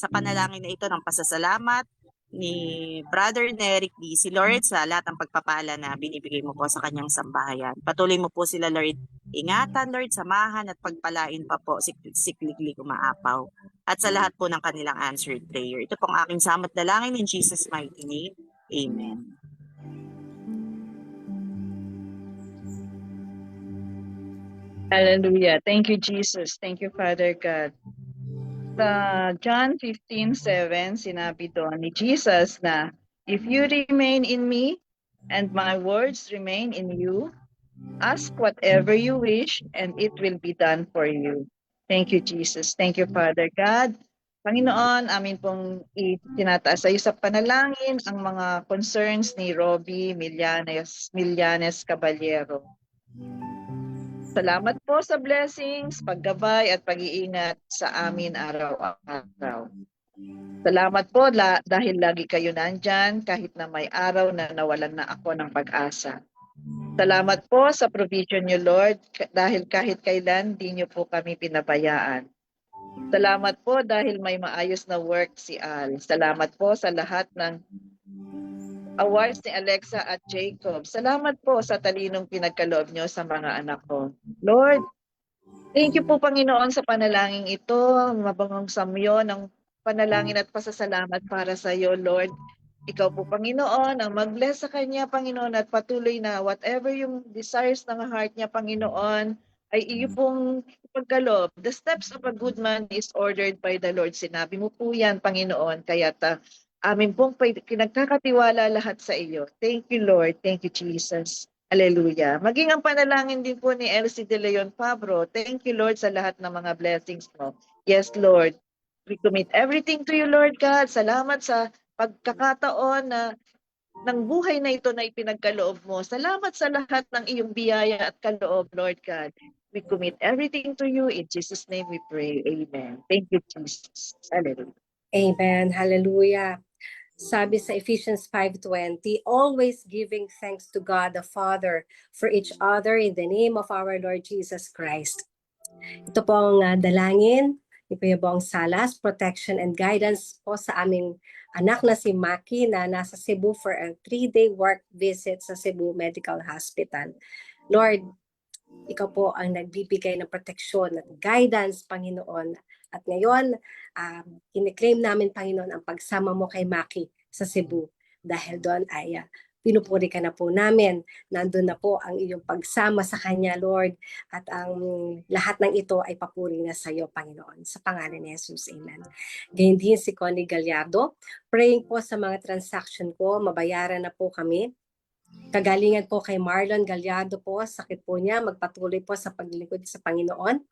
panalangin na ito ng pasasalamat ni Brother Neric DC, Lord, sa lahat ng pagpapala na binibigay mo po sa kanyang sambahayan. Patuloy mo po sila, Lord, ingatan, Lord, samahan at pagpalain pa po siklikli umaapaw. At sa lahat po ng kanilang answered prayer. Ito pong aking samot dalangin in Jesus' mighty name. Amen. Hallelujah. Thank you, Jesus. Thank you, Father God. Sa John 15:7, sinabi doon ni Jesus na, if you remain in me and my words remain in you, ask whatever you wish and it will be done for you. Thank you, Jesus. Thank you, Father God. Panginoon, amin pong itinataas sa iyo sa panalangin ang mga concerns ni Robbie Millanes Caballero. Salamat po sa blessings, paggabay at pag-iingat sa amin araw-araw. Salamat po dahil lagi kayo nandyan kahit na may araw na nawalan na ako ng pag-asa. Salamat po sa provision niyo, Lord, dahil kahit kailan di niyo po kami pinabayaan. Salamat po dahil may maayos na work si Al. Salamat po sa lahat ng awards ni Alexa at Jacob. Salamat po sa talinong pinagkaloob niyo sa mga anak ko. Lord, thank you po, Panginoon, sa panalangin ito. Mabangong samyo ng panalangin at pasasalamat para sa iyo, Lord. Ikaw po, Panginoon, ang mag-bless sa kanya, Panginoon, at patuloy na whatever yung desires ng heart niya, Panginoon, ay iyo pong pagkaloob. The steps of a good man is ordered by the Lord. Sinabi mo po yan, Panginoon, kaya amin pong pinagkakatiwala lahat sa iyo. Thank you, Lord. Thank you, Jesus. Hallelujah. Maging ang panalangin din po ni Elsie De Leon Fabro. Thank you, Lord, sa lahat ng mga blessings mo. Yes, Lord. We commit everything to you, Lord God. Salamat sa pagkakataon na ng buhay na ito na ipinagkaloob mo. Salamat sa lahat ng iyong biyaya at kaloob, Lord God. We commit everything to you. In Jesus' name we pray. Amen. Thank you, Jesus. Hallelujah. Amen. Hallelujah. Sabi sa Ephesians 5:20, always giving thanks to God the Father for each other in the name of our Lord Jesus Christ. Ito po ang dalangin, ito po ang salas, protection and guidance po sa aming anak na si Maki na nasa Cebu for a 3-day work visit sa Cebu Medical Hospital. Lord, ikaw po ang nagbibigay ng proteksyon at guidance, Panginoon. At ngayon, kiniklaim namin, Panginoon, ang pagsama mo kay Maki sa Cebu. Dahil doon ay pinupuri ka na po namin. Nandun na po ang iyong pagsama sa kanya, Lord. At ang lahat ng ito ay papuri na sa iyo, Panginoon. Sa pangalan ni Jesus, Amen. Ganyan din si Connie Gallardo. Praying po sa mga transaction ko, mabayaran na po kami. Kagalingan po kay Marlon Gallardo po, sakit po niya, magpatuloy po sa paglilingkod sa Panginoon.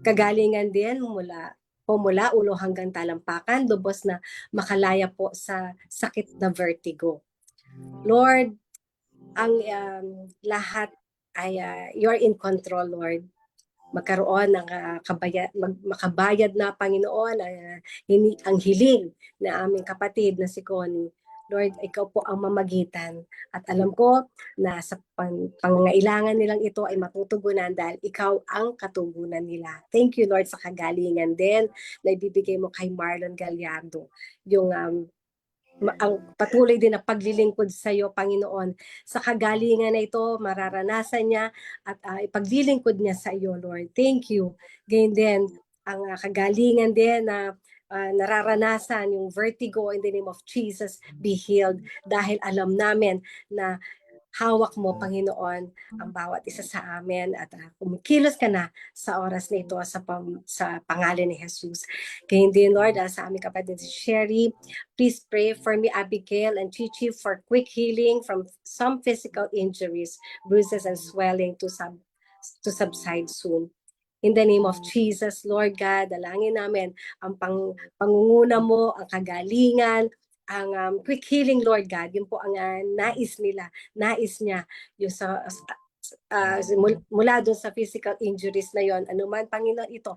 Kagalingan din mula ulo hanggang talampakan, lubos na makalaya po sa sakit na vertigo. Lord, ang lahat ay you're in control, Lord. Magkaroon ng makabayad na, Panginoon, ang hiling na aming kapatid na si Connie. Lord, ikaw po ang mamagitan. At alam ko na sa pangangailangan nilang ito ay matutugunan dahil ikaw ang katugunan nila. Thank you, Lord, sa kagalingan din na ibibigay mo kay Marlon Gallardo. Yung ang patuloy din na paglilingkod sa iyo, Panginoon. Sa kagalingan na ito, mararanasan niya at ipaglilingkod niya sa iyo, Lord. Thank you. Ganyan din, ang kagalingan din na nararanasan, yung vertigo, in the name of Jesus, be healed. Dahil alam namin na hawak mo, Panginoon, ang bawat isa sa amin at kumikilos ka na sa oras na ito sa pangalan ni Jesus. Kaya din, Lord, sa aming kapatid si Sherry, please pray for me, Abigail, and Chichi for quick healing from some physical injuries, bruises, and swelling to subside soon. In the name of Jesus, Lord God, dalangin namin ang pangunguna mo, ang kagalingan, ang quick healing, Lord God. Yun po ang nais niya, yung mula doon sa physical injuries na yon, anuman, Panginoon, ito,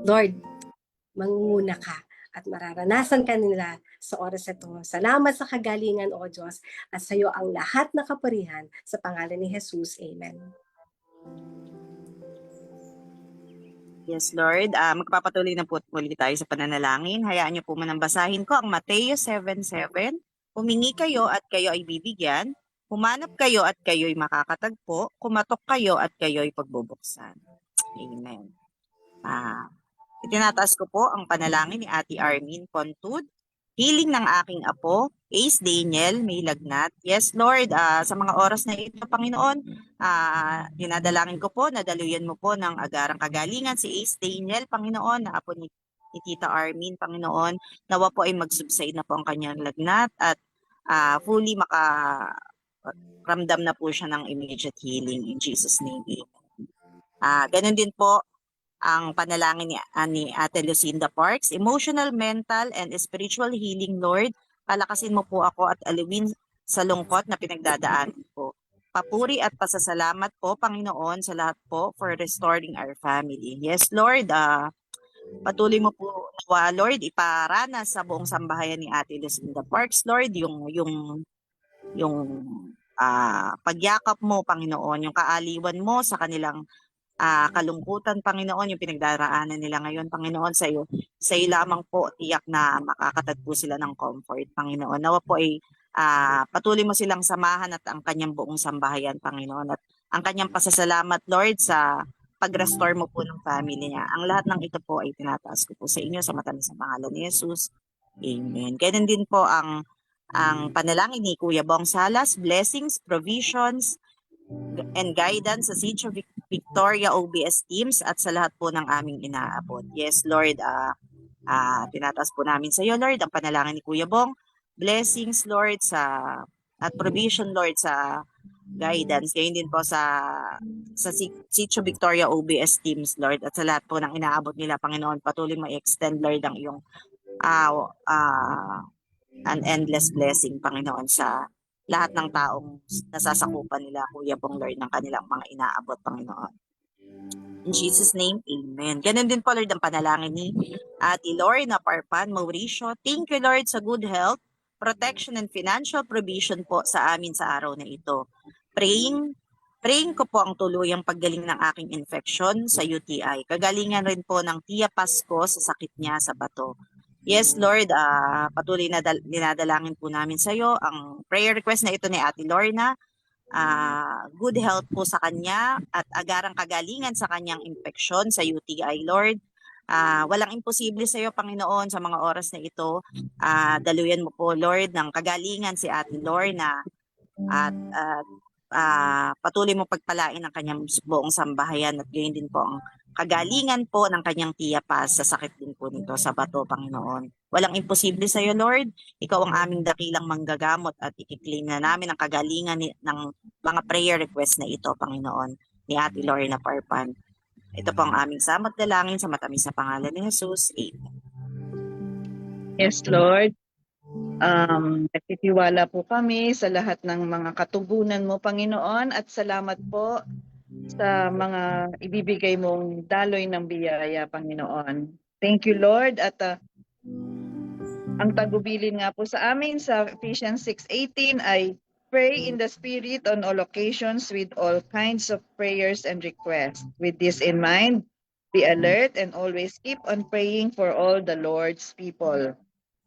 Lord, mangunguna ka at mararanasan ka nila sa oras ito. Salamat sa kagalingan, O Diyos, at sa iyo ang lahat na kapurihan sa pangalan ni Jesus. Amen. Yes, Lord. Magpapatuloy na po muli tayo sa pananalangin. Hayaan niyo po manang basahin ko ang Mateo 7:7. Humingi kayo at kayo ay bibigyan. Humanap kayo at kayo'y makakatagpo. Kumatok kayo at kayo'y pagbubuksan. Amen. Itinataas ko po ang panalangin ni Ate Armin Pontud. Healing ng aking apo, Ace Daniel, may lagnat. Yes, Lord, sa mga oras na ito, Panginoon, dinadalangin ko po na daluyan mo po ng agarang kagalingan si Ace Daniel, Panginoon, na apo ni Tita Armin, Panginoon. Nawa po ay mag-subside na po ang kanyang lagnat at fully makaramdam na po siya ng immediate healing in Jesus' name. Ganun din po ang panalangin ni Ate Lucinda Parks, emotional, mental, and spiritual healing, Lord. Palakasin mo po ako at aliwin sa lungkot na pinagdadaanan ko. Papuri at pasasalamat po, Panginoon, sa lahat po for restoring our family. Yes, Lord, patuloy mo po, Lord, iparanas sa buong sambahayan ni Ate Lucinda Parks, Lord, yung pagyakap mo, Panginoon, yung kaaliwan mo sa kanilang kalungkutan, Panginoon, yung pinagdaraanan nila ngayon, Panginoon, sa iyo lamang po tiyak na makakatagpo sila ng comfort, Panginoon. Nawa po ay patuloy mo silang samahan at ang kanyang buong sambahayan, Panginoon, at ang kanyang pasasalamat, Lord, sa pag-restore mo po ng family niya. Ang lahat ng ito po ay tinataas ko po sa inyo sa matamis na pangalan ni Jesus. Amen. Ganun din po ang panalangin ni Kuya Bong Salas, blessings, provisions, and guidance sa Sitio Victoria OBS teams at sa lahat po ng aming inaabot. Yes, Lord, tinataas po namin sa iyo, Lord, ang panalangin ni Kuya Bong. Blessings, Lord, at provision, Lord, sa guidance. Ngayon din po sa Sitio Victoria OBS teams, Lord, at sa lahat po ng inaabot nila, Panginoon, patuloy mo i-extend, Lord, ang iyong an endless blessing, Panginoon, sa lahat ng taong nasasakupan nila, Kuya Bong, Lord, ng kanilang mga inaabot, Panginoon. In Jesus' name, amen. Ganun din po, Lord, ang panalangin ni Ate Lorna Parpan Mauricio. Thank you, Lord, sa good health, protection, and financial provision po sa amin sa araw na ito. Praying ko po ang tuluyang paggaling ng aking infection sa UTI. Kagalingan rin po ng Tia Pasko sa sakit niya sa bato. Yes, Lord, patuloy na dinadalangin po namin sa iyo ang prayer request na ito ni Ate Lorna. Good health po sa kanya at agarang kagalingan sa kanyang infeksyon sa UTI, Lord. Walang imposible sa iyo, Panginoon, sa mga oras na ito. Daluyan mo po, Lord, ng kagalingan si Ate Lorna at patuloy mo pagpalain ang kanyang buong sambahayan at gayon din po ang kagalingan po ng kanyang Tia Paz sa sakit din po nito sa bato, Panginoon. Walang imposible sa iyo, Lord. Ikaw ang aming dakilang manggagamot at ikiklaim na namin ang kagalingan ng mga prayer request na ito, Panginoon, ni Ate Lorna Parpan. Ito po ang aming samot dalangin sa matamis na pangalan ni Jesus. Amen. Yes, Lord. Nagtitiwala po kami sa lahat ng mga katugunan mo, Panginoon, at salamat po sa mga ibibigay mong daloy ng biyaya, Panginoon. Thank you, Lord. At Ang tagubilin nga po sa amin sa Ephesians 6:18 ay pray in the Spirit on all occasions with all kinds of prayers and requests. With this in mind, be alert and always keep on praying for all the Lord's people.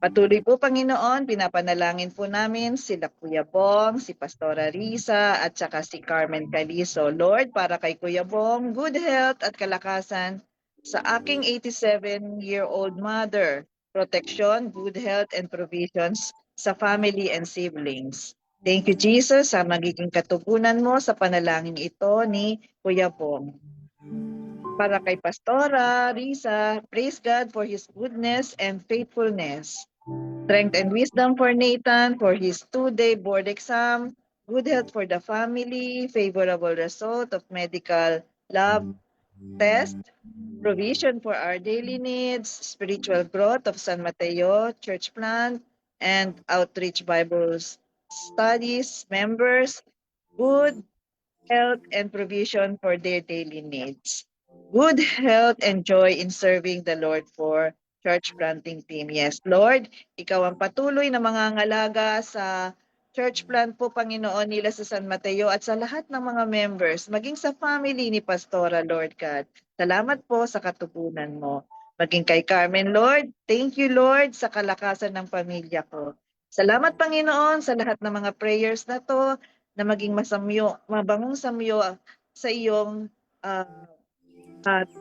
Patuloy po, Panginoon, pinapanalangin po namin sila Kuya Bong, si Pastora Risa, at saka si Carmen Calizo. Lord, para kay Kuya Bong, good health at kalakasan sa aking 87-year-old mother. Protection, good health, and provisions sa family and siblings. Thank you, Jesus, sa magiging katugunan mo sa panalangin ito ni Kuya Bong. Para kay Pastora Risa, praise God for His goodness and faithfulness. Strength and wisdom for Nathan for his 2-day board exam. Good health for the family. Favorable result of medical lab test. Provision for our daily needs. Spiritual growth of San Mateo Church Plant and Outreach Bible Studies members. Good health and provision for their daily needs. Good health and joy in serving the Lord for church planting team. Yes, Lord, ikaw ang patuloy na mangangalaga sa church plant po, Panginoon, nila sa San Mateo at sa lahat ng mga members, maging sa family ni Pastora, Lord God. Salamat po sa katugunan mo. Maging kay Carmen, Lord, thank you, Lord, sa kalakasan ng pamilya ko. Salamat, Panginoon, sa lahat ng mga prayers na to, na maging mabangong samyo sa iyong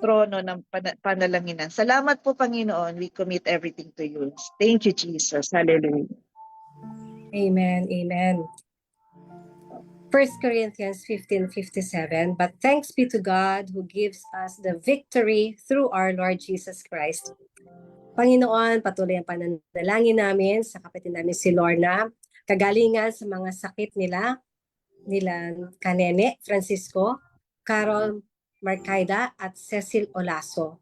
trono ng panalanginan. Salamat po, Panginoon. We commit everything to you. Thank you, Jesus. Hallelujah. Amen. Amen. 1 Corinthians 15:57, but thanks be to God who gives us the victory through our Lord Jesus Christ. Panginoon, patuloy ang pananalangin namin sa kapatid namin si Lorna, kagalingan sa mga sakit nila Kanene Francisco, Carol Marcaida at Cecil Olaso.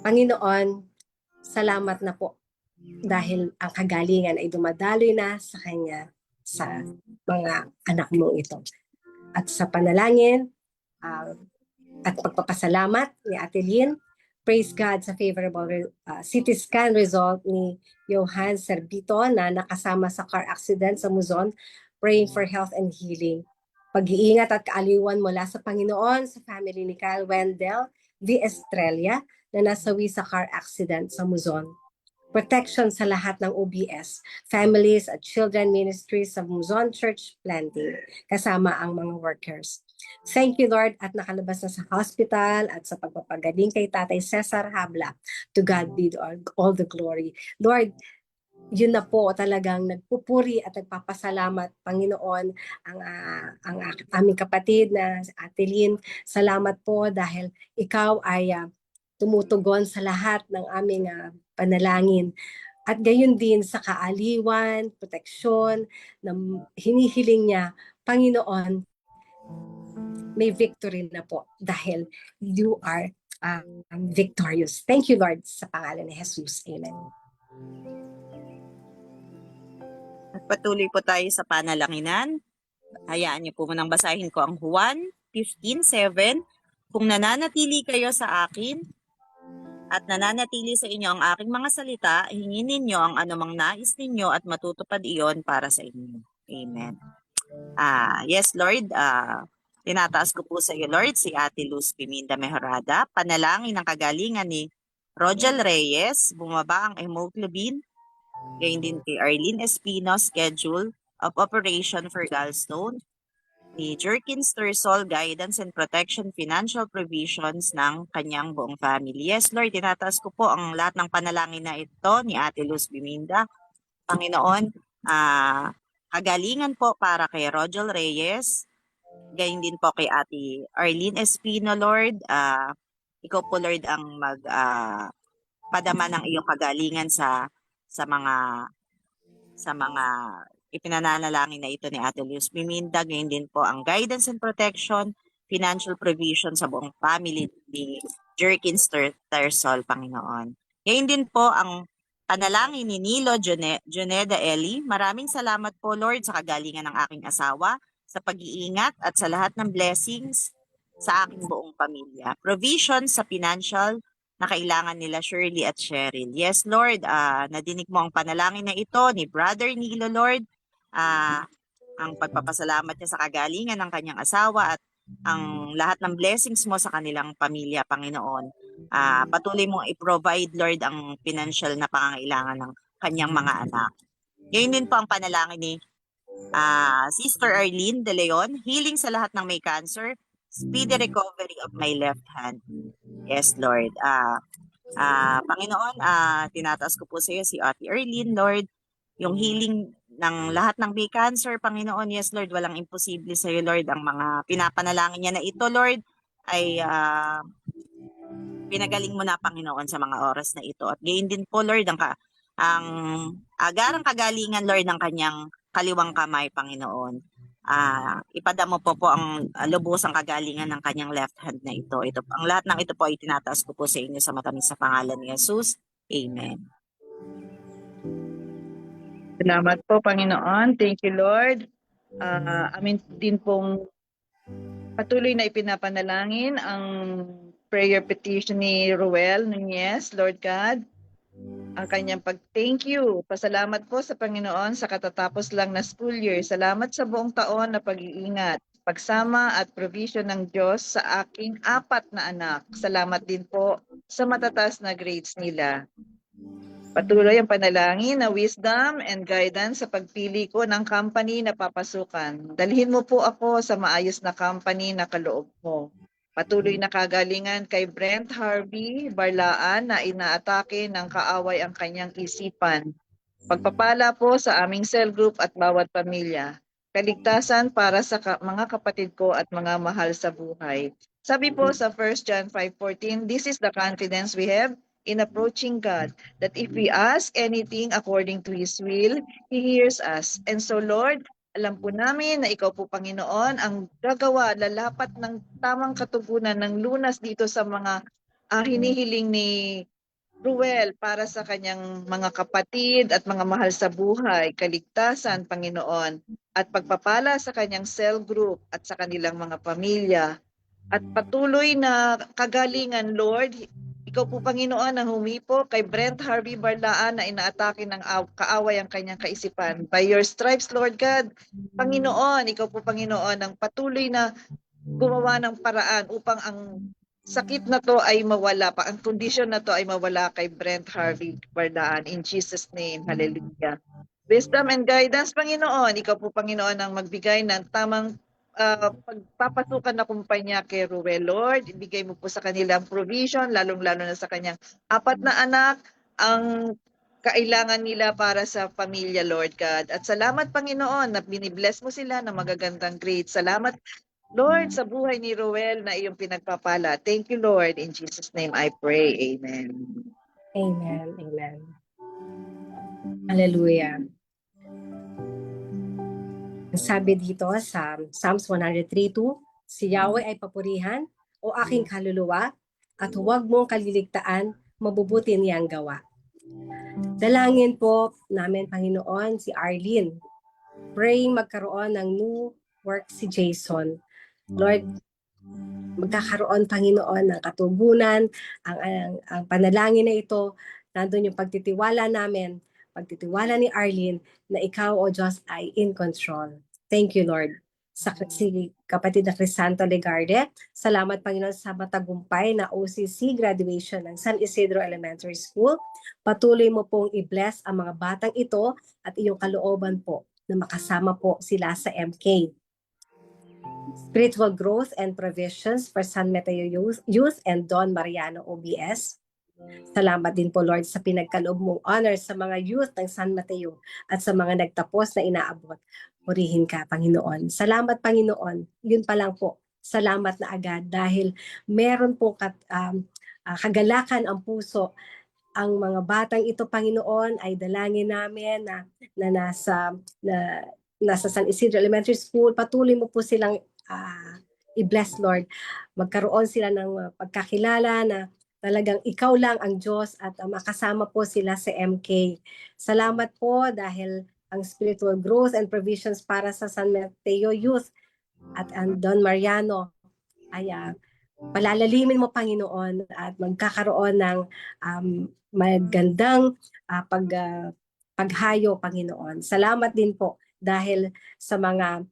Panginoon, salamat na po dahil ang kagalingan ay dumadaloy na sa kanya sa mga anak mo ito. At sa panalangin at pagpapasalamat ni Ate Lynn, praise God sa favorable CT scan result ni Johan Servito na nakasama sa car accident sa Luzon, praying for health and healing. Pag-iingat at kaaliwan mula sa Panginoon sa family ni Kyle Wendell V. Estrella na nasawi sa car accident sa Luzon. Protection sa lahat ng OBS, families at children ministries sa Luzon Church Planting, kasama ang mga workers. Thank you, Lord, at nakalabas na sa hospital at sa pagpapagaling kay Tatay Cesar Habla. To God be all the glory. Lord, yun na po talagang nagpupuri at nagpapasalamat, Panginoon, ang aming kapatid na Ate Lynn. Salamat po dahil ikaw ay tumutugon sa lahat ng aming panalangin. At gayon din sa kaaliwan, proteksyon na hinihiling niya, Panginoon, may victory na po dahil you are victorious. Thank you, Lord, sa pangalan ni Jesus. Amen. At patuloy po tayo sa panalanginan. Hayaan niyo po munang basahin ko ang Juan 15:7. Kung nananatili kayo sa akin at nananatili sa inyo ang aking mga salita, hingin ninyo ang anumang nais ninyo at matutupad iyon para sa inyo. Amen. Yes, Lord, tinataas ko po sa iyo, Lord, si Ate Luz Piminda Mejorada. Panalangin ng kagalingan ni Rogel Reyes, bumaba ang hemoglobin. Gayon din kay Arlene Espino, schedule of operation for gallstone. Ni Jerkins Tersol, guidance and protection, financial provisions ng kanyang buong family. Yes, Lord, tinataas ko po ang lahat ng panalangin na ito ni Ate Luz Biminda. Panginoon, kagalingan po para kay Rogel Reyes, gayon din po kay Ate Arlene Espino, Lord. Ikaw po, Lord, ang padama ng iyong kagalingan sa mga ipinananalangin na ito ni Ate Luz Biminda. Ngayon din po ang guidance and protection, financial provision sa buong family ni Jerkins Tersol, Panginoon. Ngayon din po ang panalangin ni Nilo Juneda Eli. Maraming salamat po, Lord, sa kagalingan ng aking asawa, sa pag-iingat at sa lahat ng blessings sa aking buong pamilya. Provision sa financial na kailangan nila Shirley at Cheryl. Yes, Lord, nadinig mo ang panalangin na ito ni Brother Nilo, Lord. Ang pagpapasalamat niya sa kagalingan ng kanyang asawa at ang lahat ng blessings mo sa kanilang pamilya, Panginoon. Patuloy mong i-provide, Lord, ang financial na pangangailangan ng kanyang mga anak. Ngayon din po ang panalangin ni Sister Arlene De Leon, healing sa lahat ng may cancer, speedy recovery of my left hand. Yes, Lord. Panginoon, tinataas ko po sa iyo si Ate Arlene, Lord, yung healing ng lahat ng may cancer, Panginoon. Yes, Lord, walang imposible sa iyo, Lord. Ang mga pinapanalangin niya na ito, Lord, ay pinagaling mo na, Panginoon, sa mga oras na ito. At gayon din po, Lord, ang agarang kagalingan, Lord, ng kanyang kaliwang kamay, Panginoon. Ipadamo po ang lubusang kagalingan ng kanyang left hand na ito. Ang lahat ng ito po ay tinataas ko po sa inyo sa matamis sa pangalan ni Jesus. Amen. Salamat po, Panginoon. Thank you, Lord. Amin din pong patuloy na ipinapanalangin ang prayer petition ni Ruel Nunez, Lord God. Ang kanyang thank you. Pasalamat po sa Panginoon sa katatapos lang na school year. Salamat sa buong taon na pag-iingat, pagsama at provision ng Diyos sa aking 4 na anak. Salamat din po sa matataas na grades nila. Patuloy ang panalangin na wisdom and guidance sa pagpili ko ng company na papasukan. Dalhin mo po ako sa maayos na company na kaloob mo. Patuloy na kagalingan kay Brent Harvey Barlaan na inaatake ng kaaway ang kanyang isipan. Pagpapala po sa aming cell group at bawat pamilya. Kaligtasan para sa mga kapatid ko at mga mahal sa buhay. Sabi po sa 1 John 5:14, this is the confidence we have in approaching God, that if we ask anything according to His will, He hears us. And so, Lord, alam po namin na Ikaw po, Panginoon, ang gagawa, lalapat ng tamang katugunan ng lunas dito sa mga hinihiling ni Ruel para sa kanyang mga kapatid at mga mahal sa buhay, kaligtasan, Panginoon, at pagpapala sa kanyang cell group at sa kanilang mga pamilya. At patuloy na kagalingan, Lord, Ikaw po, Panginoon, ang humipo kay Brent Harvey Barlaan na inaatake ng kaaway ang kanyang kaisipan. By your stripes, Lord God, Panginoon, Ikaw po, Panginoon, ang patuloy na gumawa ng paraan upang ang sakit na to ay mawala pa, ang kondisyon na to ay mawala kay Brent Harvey Barlaan. In Jesus' name, hallelujah. Wisdom and guidance, Panginoon. Ikaw po, Panginoon, ang magbigay ng tamang pagpapasukan na kumpanya kay Ruel, Lord. Ibigay mo po sa kanilang provision, lalong-lalo na sa kanyang 4 na anak, ang kailangan nila para sa pamilya, Lord God. At salamat, Panginoon, na binibless mo sila ng magagandang grades. Salamat, Lord, sa buhay ni Ruel na iyong pinagpapala. Thank you, Lord. In Jesus' name I pray. Amen. Amen. Amen. Hallelujah. Sabi dito sa Psalms 103:2, si Yahweh ay papurihan o aking kaluluwa at huwag mong kaliligtaan, mabubuti niyang gawa. Dalangin po namin, Panginoon, si Arlene. Praying magkaroon ng new work si Jason. Lord, magkakaroon, Panginoon, ng katugunan, ang panalangin na ito, nandun yung pagtitiwala namin, pagtitiwala ni Arlene, na ikaw, O Diyos, ay in control. Thank you, Lord. Sa si kapatid na Crisanto Legarde, salamat, Panginoon, sa matagumpay na OCC graduation ng San Isidro Elementary School. Patuloy mo pong i-bless ang mga batang ito at iyong kalooban po na makasama po sila sa MK. Spiritual growth and provisions for San Mateo Youth and Don Mariano OBS. Salamat din po, Lord, sa pinagkaloob mong honor sa mga youth ng San Mateo at sa mga nagtapos na inaabot. Purihin ka, Panginoon. Salamat, Panginoon. Yun pa lang po. Salamat na agad dahil meron po kagalakan ang puso. Ang mga batang ito, Panginoon, ay dalangin namin na nasa San Isidro Elementary School. Patuloy mo po silang i-bless, Lord. Magkaroon sila ng pagkakilala na talagang ikaw lang ang Diyos at makasama po sila sa MK. Salamat po dahil ang spiritual growth and provisions para sa San Mateo Youth at Don Mariano ay palalalimin mo, Panginoon, at magkakaroon ng magandang paghayo, Panginoon. Salamat din po dahil sa mga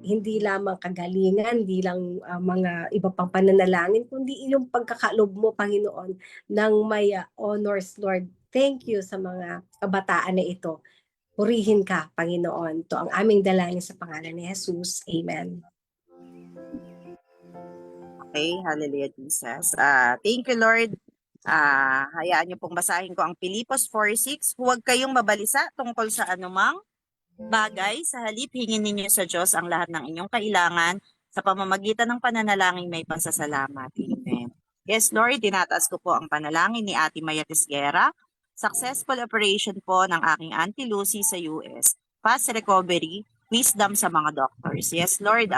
hindi lamang kagalingan, hindi lang mga iba pang pananalangin, kundi yung pagkakalob mo, Panginoon, ng may honors, Lord. Thank you sa mga kabataan na ito. Purihin ka, Panginoon. Ito ang aming dalangin sa pangalan ni Jesus. Amen. Okay, hallelujah Jesus. Thank you Lord. Hayaan niyo pong basahin ko ang Pilipos 4:6. Huwag kayong mabalisa tungkol sa anumang bagay. Sa halip, hingin ninyo sa Diyos ang lahat ng inyong kailangan sa pamamagitan ng pananalangin may pasasalamat. Amen. Yes, Lord, tinataas ko po ang panalangin ni Ate Maya Tisguera. Successful operation po ng aking Auntie Lucy sa US. Fast recovery, wisdom sa mga doctors. Yes, Lord,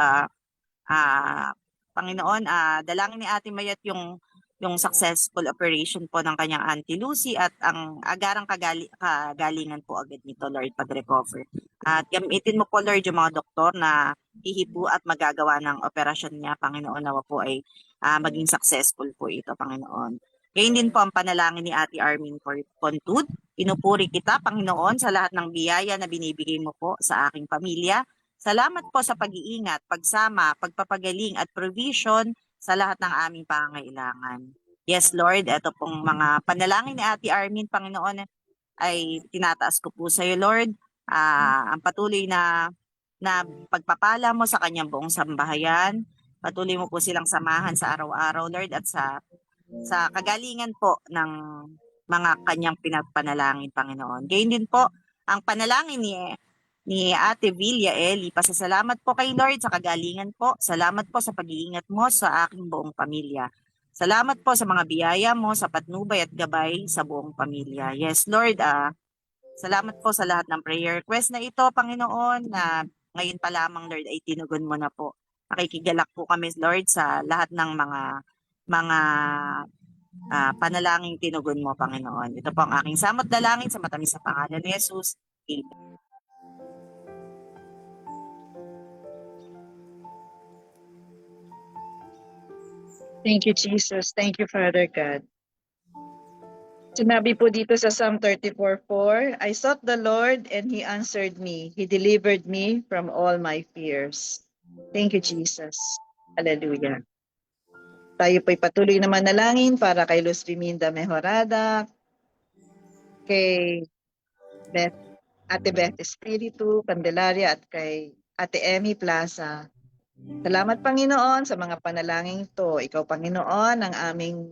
Panginoon, dalangin ni Ate Mayat yung successful operation po ng kanyang Auntie Lucy at ang agarang kagalingan po agad nito, Lord, pag-recover. At gamitin mo po, Lord, yung mga doktor na hihipo at magagawa ng operasyon niya, Panginoon, nawa po ay maging successful po ito, Panginoon. Gayun din po ang panalangin ni Ate Armin Pontud. Pinupuri kita, Panginoon, sa lahat ng biyaya na binibigay mo po sa aking pamilya. Salamat po sa pag-iingat, pagsama, pagpapagaling at provision sa lahat ng aming pangangailangan. Yes, Lord, ito pong mga panalangin ni Ate Armin, Panginoon, ay tinataas ko po sa iyo, Lord. Ang patuloy na pagpapala mo sa kanyang buong sambahayan. Patuloy mo po silang samahan sa araw-araw, Lord, at sa kagalingan po ng mga kanyang pinagpanalangin, Panginoon. Gayun din po ang panalangin ni Ate Villa Eli. Pasasalamat po kay Lord sa kagalingan po. Salamat po sa pag-iingat mo sa aking buong pamilya. Salamat po sa mga biyaya mo sa patnubay at gabay sa buong pamilya. Yes, Lord, salamat po sa lahat ng prayer request na ito, Panginoon, na ngayon pa lamang, Lord, ay tinugon mo na po. Nakikigalak po kami, Lord, sa lahat ng mga panalangin tinugon mo, Panginoon. Ito po ang aking samot dalangin sa matamis sa pangalan ni Jesus. Amen. Thank you, Jesus. Thank you, Father God. Sinabi po dito sa Psalm 34:4, I sought the Lord and He answered me. He delivered me from all my fears. Thank you, Jesus. Hallelujah. Tayo po'y patuloy na manalangin para kay Luz Biminda Mejorada, kay Ate Beth Espiritu, Candelaria, at kay Ate Emmy Plaza. Salamat, Panginoon, sa mga panalangin ito. Ikaw, Panginoon, ang aming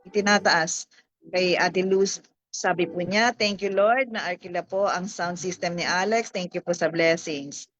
itinataas. Kay Ate Luz, sabi po niya, thank you, Lord, na arkila po ang sound system ni Alex. Thank you po sa blessings.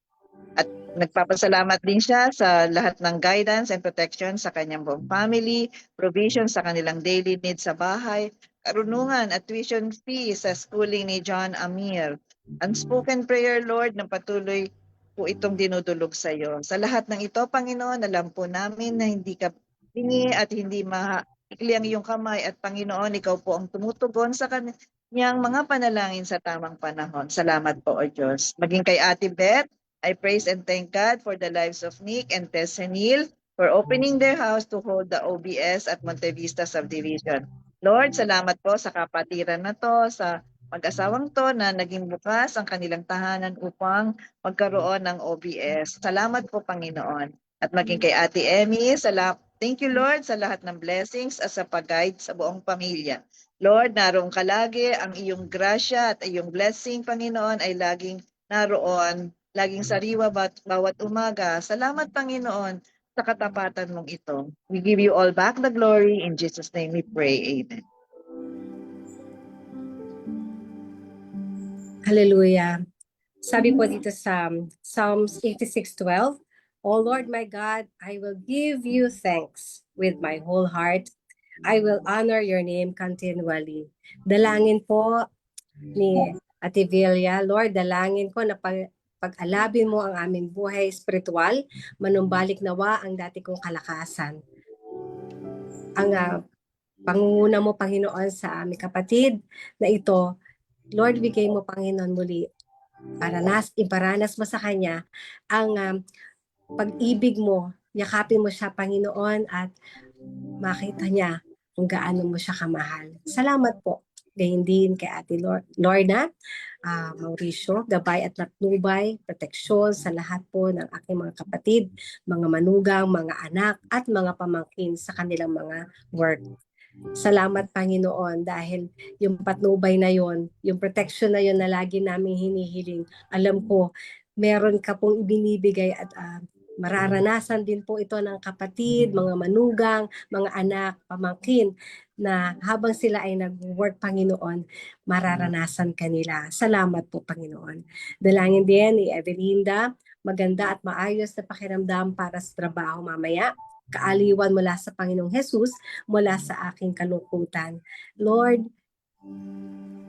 At nagpapasalamat din siya sa lahat ng guidance and protection sa kanyang buong family, provision sa kanilang daily needs sa bahay, karunungan at tuition fee sa schooling ni John Amir. Unspoken prayer, Lord, na patuloy po itong dinudulog sa iyo. Sa lahat ng ito, Panginoon, alam po namin na hindi ka bingi at hindi maikli ang iyong kamay. At Panginoon, ikaw po ang tumutugon sa kanyang mga panalangin sa tamang panahon. Salamat po, O Diyos. Maging kay Ate Beth, I praise and thank God for the lives of Nick and Tess Senil for opening their house to hold the OBS at Montevista Subdivision. Lord, salamat po sa kapatiran na to, sa mag-asawang to na naging bukas ang kanilang tahanan upang magkaroon ng OBS. Salamat po, Panginoon. At maging kay Ate Emmy, thank you, Lord, sa lahat ng blessings at sa pag-guide sa buong pamilya. Lord, naroon ka lagi, ang iyong grasya at iyong blessing, Panginoon, ay laging naroon, laging sariwa bawat umaga. Salamat, Panginoon, sa katapatan mong ito. We give you all back the glory. In Jesus' name we pray. Amen. Hallelujah. Sabi po dito sa Psalms 86:12, O Lord my God, I will give you thanks with my whole heart. I will honor your name continually. Dalangin po ni Ate Villa, Lord, dalangin ko na pag-alabin mo ang aming buhay spiritual, manumbalik nawa ang dati kong kalakasan. Ang pangunguna mo, Panginoon, sa aming kapatid na ito, Lord, bigay mo, Panginoon, muli iparanas mo sa kanya ang pag-ibig mo yakapin mo siya, Panginoon, at makita niya kung gaano mo siya kamahal. Salamat po. Gayun din kay Ate Lorna, Mauricio, gabay at patnubay, proteksyon sa lahat po ng aking mga kapatid, mga manugang, mga anak, at mga pamangkin sa kanilang mga work. Salamat, Panginoon, dahil yung patnubay na yon, yung protection na yon na lagi namin hinihiling, alam ko, meron ka pong ibinibigay at mararanasan din po ito ng kapatid, mga manugang, mga anak, pamangkin, na habang sila ay nag-work, Panginoon, mararanasan kanila. Salamat po, Panginoon. Dalangin din ni Evelinda, maganda at maayos na pakiramdam para sa trabaho mamaya. Kaaliwan mula sa Panginoong Jesus, mula sa aking kalungkutan. Lord,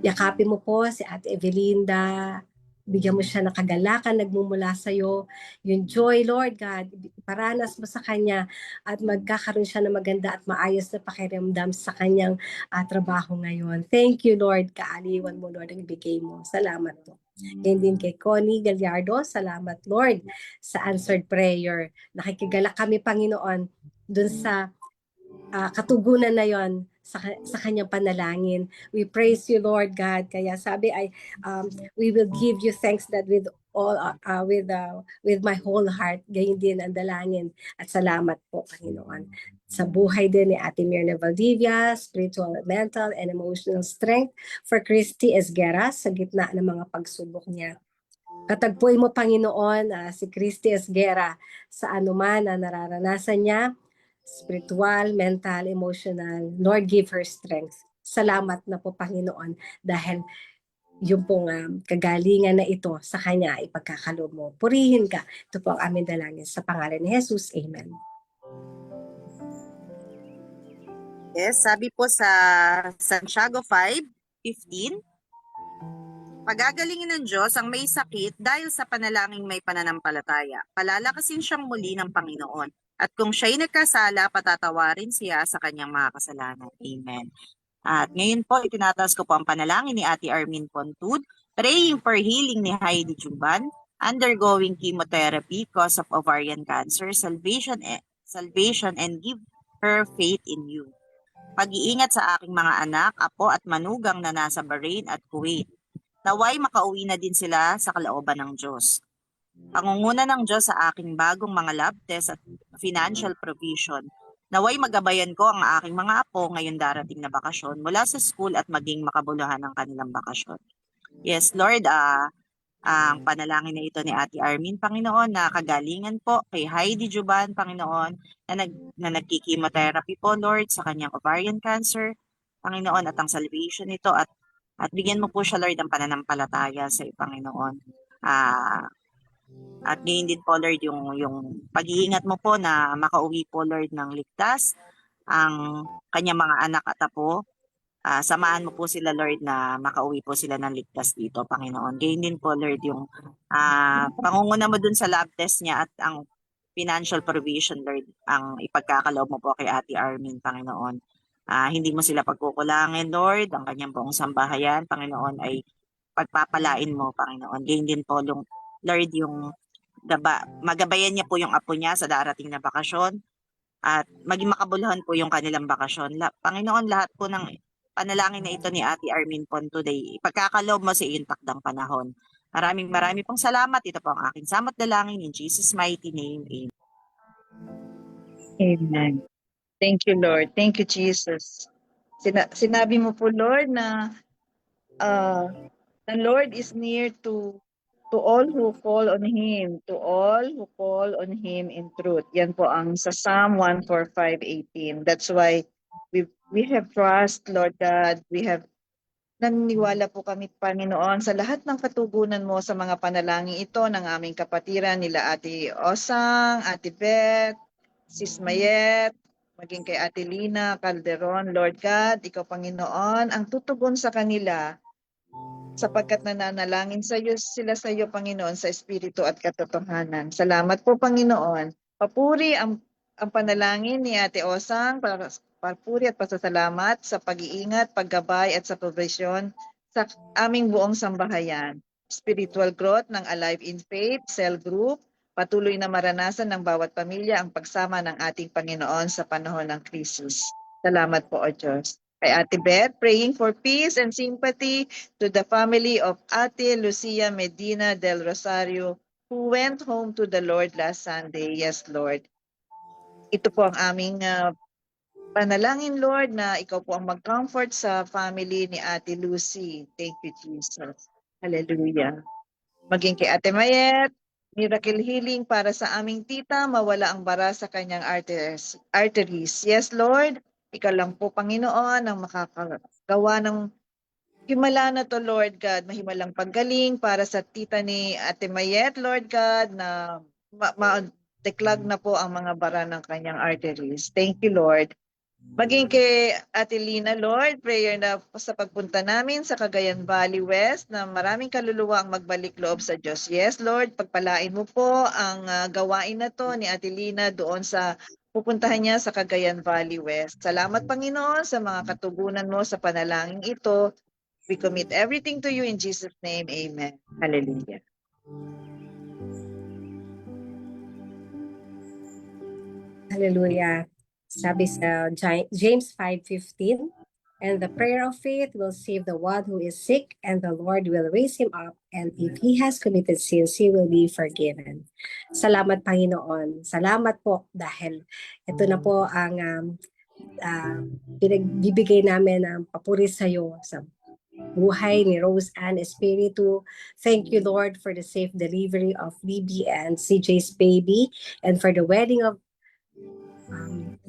yakapin mo po si Ate Evelinda, bigyan mo siya ng kagalakan nagmumula sa iyo. Yung joy, Lord God, paranas mo sa kanya at magkakaroon siya ng maganda at maayos na pakiramdam sa kanyang trabaho ngayon. Thank you, Lord. Kaaliwan mo, Lord, ang ibigay mo. Salamat po. Ganyan din kay Connie Gallardo, salamat, Lord, sa answered prayer. Nakikigalak kami, Panginoon, dun sa katugunan na yon sa kanyang panalangin. We praise you, Lord God. Kaya sabi ay we will give you thanks that with all with my whole heart. Gayon din ang dalangin at salamat po, Panginoon. Sa buhay din ni Ate Mirna Valdivia, spiritual, mental, and emotional strength for Christy Esguera sa gitna ng mga pagsubok niya. Katagpuin mo, Panginoon, si Christy Esguera sa anuman na nararanasan niya, spiritual, mental, emotional. Lord, give her strength. Salamat na po, Panginoon, dahil yung pong kagalingan na ito sa kanya ay pagkakaloob mo. Purihin ka. Ito po ang aming dalangin sa pangalan ni Jesus. Amen. Yes, sabi po sa Santiago 5:15, pagagalingin ng Diyos ang may sakit dahil sa panalangin may pananampalataya. Palalakasin siyang muli ng Panginoon. At kung siya'y nagkasala, patatawarin siya sa kanyang mga kasalanan. Amen. At ngayon po, itinataas ko po ang panalangin ni Ate Armin Pontud, praying for healing ni Heidi Juban, undergoing chemotherapy cause of ovarian cancer, salvation and give her faith in you. Pag-iingat sa aking mga anak, apo at manugang na nasa Bahrain at Kuwait. Naway makauwi na din sila sa kalooban ng Diyos. Pangunguna ng Diyos sa aking bagong mga lab test at financial provision. Naway magabayan ko ang aking mga apo ngayon darating na bakasyon mula sa school at maging makabuluhan ng kanilang bakasyon. Yes, Lord, ang panalangin na ito ni Ate Armin, Panginoon, na kagalingan po kay Heidi Juban, Panginoon, na nagkikimotherapy po, Lord, sa kanyang ovarian cancer, Panginoon, at ang salvation nito at bigyan mo po siya, Lord, ng pananampalataya sa iyo, Panginoon. At ngayon din po, Lord, yung pag-iingat mo po na makauwi po, Lord, ng ligtas ang kanyang mga anak at apo. Samahan mo po sila, Lord, na makauwi po sila ng ligtas dito, Panginoon. Ngayon din po, Lord, yung pangunguna mo dun sa lab test niya at ang financial provision, Lord, ang ipagkakaloob mo po kay Ate Armin, Panginoon. Hindi mo sila pagkukulangin, Lord, ang kanyang buong sambahayan, Panginoon, ay pagpapalain mo, Panginoon. Ngayon din po, Lord, yung magabayan niya po yung apo niya sa darating na bakasyon at maging makabuluhan po yung kanilang bakasyon. Panginoon, lahat po ng panalangin na ito ni Ate Armin po today, ipagkakaloob mo sa iyong takdang panahon. Maraming pong salamat. Ito po ang aking samot dalangin in Jesus' mighty name. Amen. Amen. Thank you, Lord. Thank you, Jesus. Sinabi mo po, Lord, na the Lord is near to all who call on Him, to all who call on Him in truth. Yan po ang sa Psalm 145:18. That's why we have trust, Lord God. We have naniniwala po kami, Panginoon, sa lahat ng katugunan mo sa mga panalangin ito ng aming kapatiran nila Ate Osang, Ate Beth, Sis Mayet, maging kay Ate Lina Calderon. Lord God, Ikaw, Panginoon, ang tutugon sa kanila sapagkat nananalangin sila sa iyo, Panginoon, sa Espiritu at katotohanan. Salamat po, Panginoon. Papuri ang panalangin ni Ate Osang, papuri at pasasalamat sa pag-iingat, paggabay at sa provision sa aming buong sambahayan. Spiritual growth ng Alive in Faith, cell group, patuloy na maranasan ng bawat pamilya ang pagsama ng ating Panginoon sa panahon ng krisis. Salamat po, O Diyos. Kay Ate Beth, praying for peace and sympathy to the family of Ate Lucia Medina del Rosario, who went home to the Lord last Sunday. Yes, Lord. Ito po ang aming panalangin, Lord, na ikaw po ang mag-comfort sa family ni Ate Lucy. Thank you, Jesus. Hallelujah. Maging kay Ate Mayet, miracle healing para sa aming tita, mawala ang bara sa kanyang arteries. Yes, Lord, ikaw lang po, Panginoon, ang makakagawa ng himala na to, Lord God, mahimalang paggaling para sa tita ni Ate Mayet, Lord God, na ma-declug na po ang mga bara ng kanyang arteries. Thank you, Lord. Maging kay Ate Lina, Lord, prayer na sa pagpunta namin sa Cagayan Valley West na maraming kaluluwa ang magbalik loob sa Diyos. Yes, Lord, pagpalain mo po ang gawain na to ni Ate Lina doon sa pupuntahan niya sa Cagayan Valley West. Salamat, Panginoon, sa mga katugunan mo sa panalangin ito. We commit everything to you in Jesus' name. Amen. Hallelujah. Hallelujah. Sabi sa James 5:15, and the prayer of faith will save the one who is sick, and the Lord will raise him up, and if he has committed sins, he will be forgiven. Salamat, Panginoon. Salamat po dahil ito na po ang pinagbibigay namin ng papuri sa iyo sa buhay ni Rose Ann Espiritu. Thank you, Lord, for the safe delivery of Libby and CJ's baby, and for the wedding of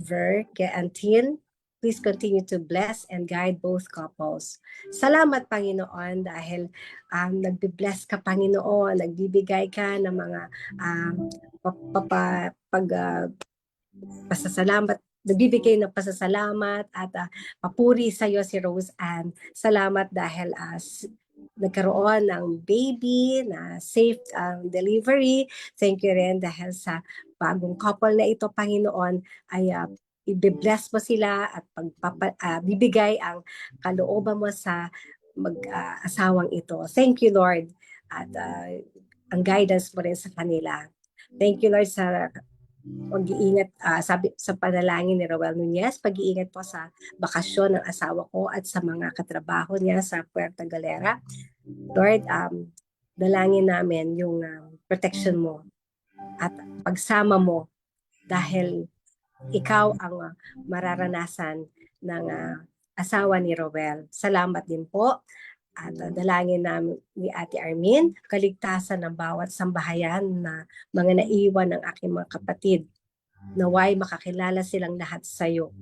Ver and Tin. Please continue to bless and guide both couples. Salamat, Panginoon, dahil nagbe-bless ka, Panginoon, nagbibigay ka ng mga pasasalamat, nagbibigay ng pasasalamat at papuri sa iyo si Rose Ann. Salamat dahil nagkaroon ng baby na safe delivery. Thank you rin dahil sa bagong couple na ito, Panginoon, ay i-bless mo sila at bibigay ang kalooban mo sa mag-asawang ito. Thank you, Lord, at ang guidance mo rin sa kanila. Thank you, Lord, sa pag-iingat, sabi sa panalangin ni Roel Nunez, pag-iingat po sa bakasyon ng asawa ko at sa mga katrabaho niya sa Puerto Galera. Lord, dalangin namin yung protection mo at pagsama mo dahil ikaw ang mararanasan ng asawa ni Roel. Salamat din po. At dalangin namin ni Ate Armin, kaligtasan ng bawat sambahayan na mga naiwan ng aking mga kapatid. Naway makakilala silang lahat sa iyo.